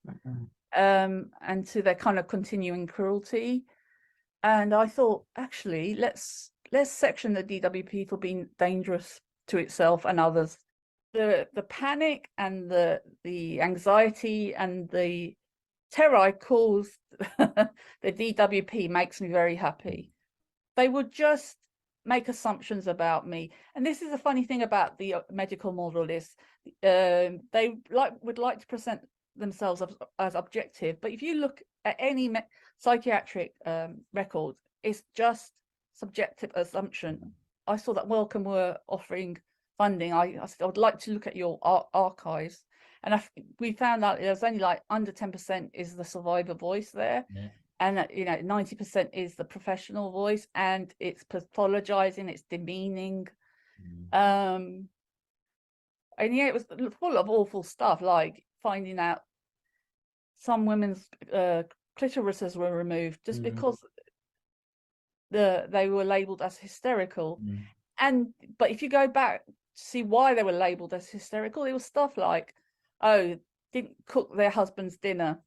Speaker 12: and to their kind of continuing cruelty. And I thought, actually, let's section the DWP for being dangerous to itself and others. The panic and the anxiety and the terror I caused the DWP makes me very happy. They would just make assumptions about me. And this is a funny thing about the medical model is they would like to present themselves as objective, but if you look at any psychiatric record, it's just subjective assumption. I saw that Welcome were offering funding. I would like to look at your archives, and we found out there's only like under 10% is the survivor voice there. And 90% is the professional voice, and it's pathologizing, it's demeaning. And yeah, it was full of awful stuff, like finding out some women's clitorises were removed just because they were labeled as hysterical. But if you go back to see why they were labeled as hysterical, it was stuff like, oh, didn't cook their husband's dinner,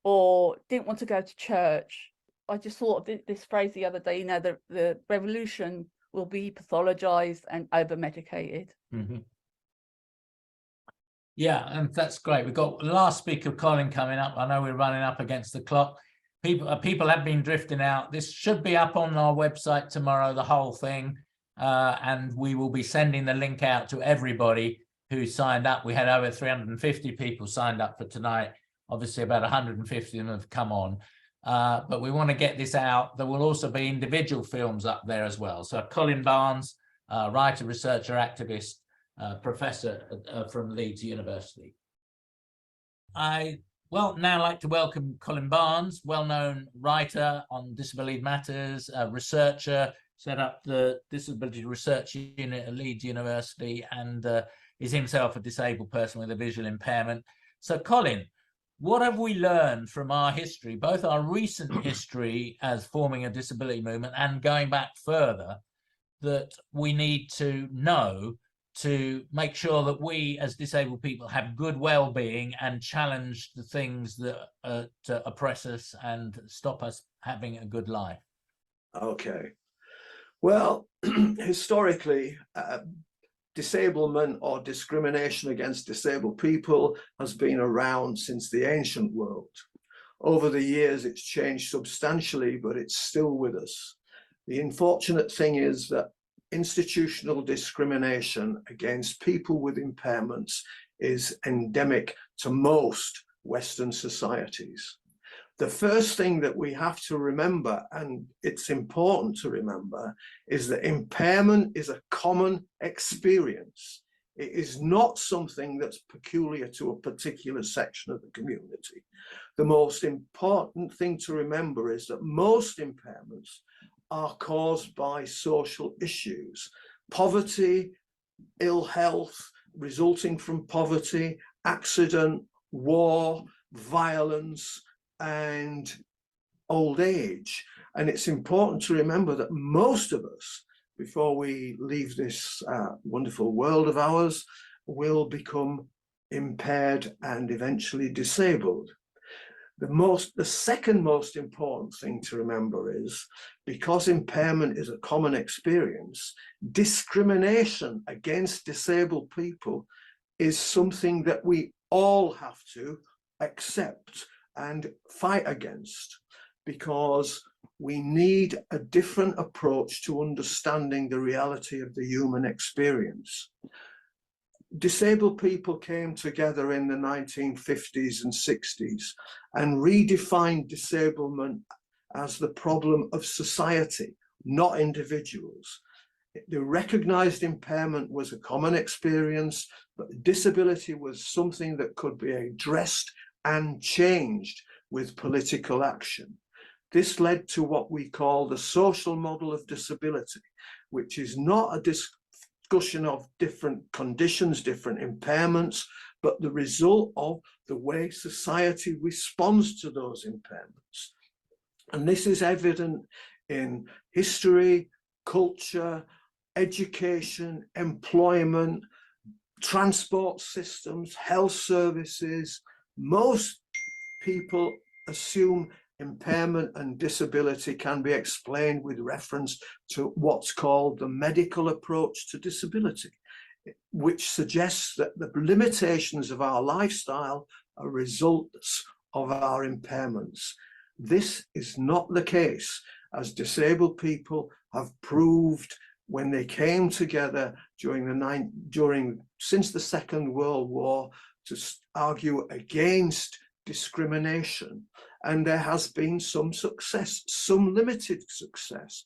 Speaker 12: or didn't want to go to church. I just thought of this phrase the other day, the revolution will be pathologized and over-medicated.
Speaker 1: Yeah, and that's great. We've got the last speaker, Colin, coming up. I know we're running up against the clock. People have been drifting out. This should be up on our website tomorrow, the whole thing. And we will be sending the link out to everybody who signed up. We had over 350 people signed up for tonight. Obviously, about 150 of them have come on. But we want to get this out. There will also be individual films up there as well. So Colin Barnes, writer, researcher, activist, professor from Leeds University. I now like to welcome Colin Barnes, well-known writer on disability matters, researcher, set up the disability research unit at Leeds University, and is himself a disabled person with a visual impairment. So Colin, what have we learned from our history, both our recent history as forming a disability movement and going back further, that we need to know to make sure that we as disabled people have good well-being and challenge the things that oppress us and stop us having a good life?
Speaker 13: Okay. Well, historically, disablement or discrimination against disabled people has been around since the ancient world. Over the years, it's changed substantially, but it's still with us. The unfortunate thing is that institutional discrimination against people with impairments is endemic to most Western societies. The first thing that we have to remember, and it's important to remember, is that impairment is a common experience. It is not something that's peculiar to a particular section of the community. The most important thing to remember is that most impairments are caused by social issues, poverty, ill health resulting from poverty, accident, war, violence, and old age. And it's important to remember that most of us before we leave this wonderful world of ours, will become impaired and eventually disabled. The second most important thing to remember is, because impairment is a common experience, discrimination against disabled people is something that we all have to accept and fight against, because we need a different approach to understanding the reality of the human experience. Disabled people came together in the 1950s and 60s and redefined disablement as the problem of society, not individuals. They recognized impairment was a common experience, but disability was something that could be addressed and changed with political action. This led to what we call the social model of disability, which is not a discussion of different conditions, different impairments, but the result of the way society responds to those impairments. And this is evident in history, culture, education, employment, transport systems, health services. Most people assume impairment and disability can be explained with reference to what's called the medical approach to disability, which suggests that the limitations of our lifestyle are results of our impairments. This is not the case, as disabled people have proved when they came together since the Second World War to argue against discrimination. And there has been some success, some limited success.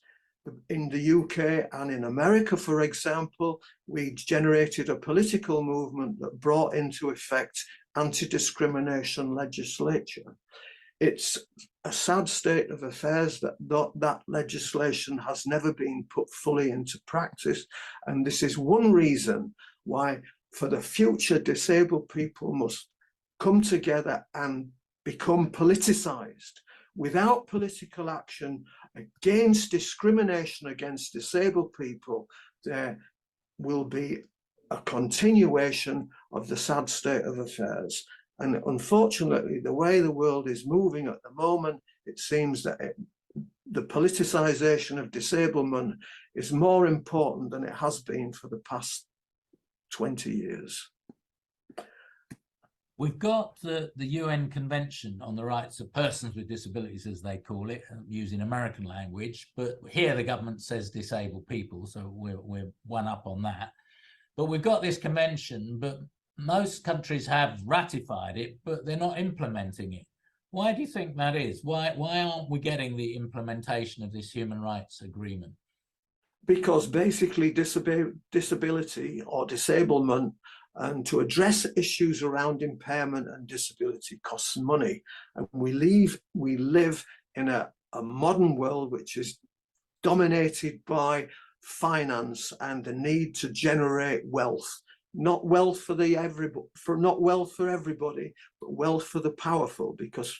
Speaker 13: In the UK and in America, for example, we generated a political movement that brought into effect anti-discrimination legislation. It's a sad state of affairs that that legislation has never been put fully into practice. And this is one reason why, for the future, disabled people must come together and become politicized. Without political action against discrimination against disabled people, there will be a continuation of the sad state of affairs. And unfortunately, the way the world is moving at the moment, it seems that the politicization of disablement is more important than it has been for the past 20 years.
Speaker 1: We've got the UN Convention on the Rights of Persons with Disabilities, as they call it, using American language, but here the government says disabled people, so we're one up on that. But we've got this convention, but most countries have ratified it, but they're not implementing it. Why do you think that is? Why aren't we getting the implementation of this human rights agreement?
Speaker 13: Because basically disability or disablement, and to address issues around impairment and disability, costs money. And we live in a modern world which is dominated by finance and the need to generate wealth. Not wealth for everybody, but wealth for the powerful. Because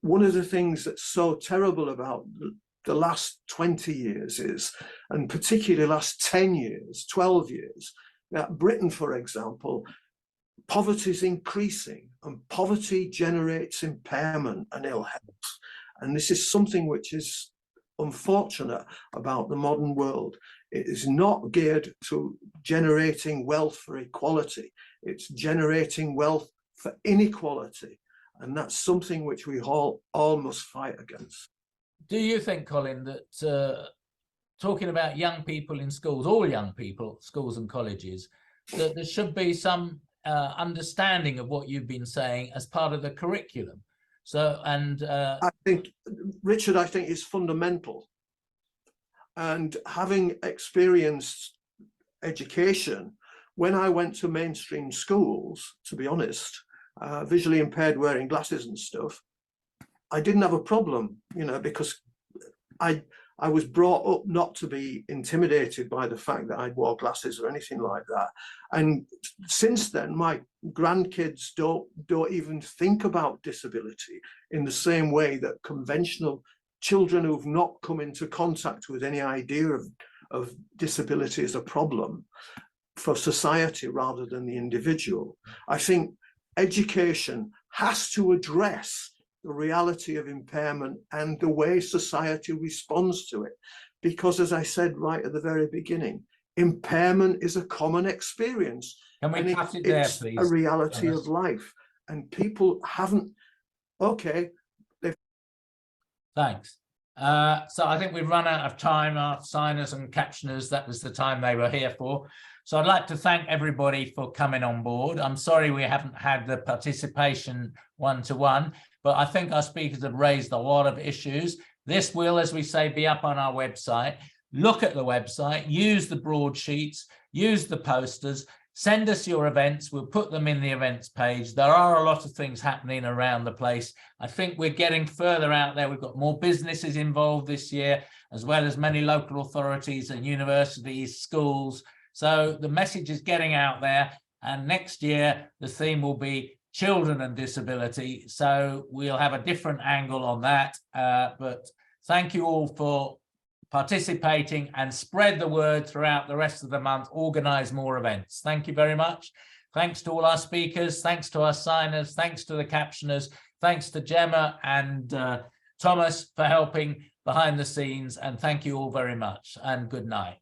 Speaker 13: one of the things that's so terrible about the last 20 years is, and particularly the last 10 years, 12 years, that Britain, for example, poverty is increasing, and poverty generates impairment and ill health. And this is something which is unfortunate about the modern world. It is not geared to generating wealth for equality. It's generating wealth for inequality. And that's something which we all must fight against.
Speaker 1: Do you think, Colin, that talking about young people in schools, all young people, schools and colleges, that there should be some understanding of what you've been saying as part of the curriculum? So, and
Speaker 13: I think, Richard, is fundamental. And having experienced education, when I went to mainstream schools, to be honest, visually impaired wearing glasses and stuff, I didn't have a problem, because I was brought up not to be intimidated by the fact that I wore glasses or anything like that. And since then, my grandkids don't even think about disability in the same way that conventional children who've not come into contact with any idea of disability as a problem for society rather than the individual. I think education has to address the reality of impairment and the way society responds to it. Because as I said right at the very beginning, impairment is a common experience.
Speaker 1: Can we cut it there, please?
Speaker 13: It's a reality of life. And people haven't, okay.
Speaker 1: Thanks. So I think we've run out of time. Our signers and captioners, that was the time they were here for. So I'd like to thank everybody for coming on board. I'm sorry we haven't had the participation one-to-one, but I think our speakers have raised a lot of issues. This will, as we say, be up on our website. Look at the website, use the broadsheets, use the posters, send us your events. We'll put them in the events page. There are a lot of things happening around the place. I think we're getting further out there. We've got more businesses involved this year, as well as many local authorities and universities, schools. So the message is getting out there. And next year, the theme will be children and disability. So we'll have a different angle on that. But thank you all for participating, and spread the word throughout the rest of the month. Organize more events. Thank you very much. Thanks to all our speakers. Thanks to our signers. Thanks to the captioners. Thanks to Gemma and Thomas for helping behind the scenes. And thank you all very much, and good night.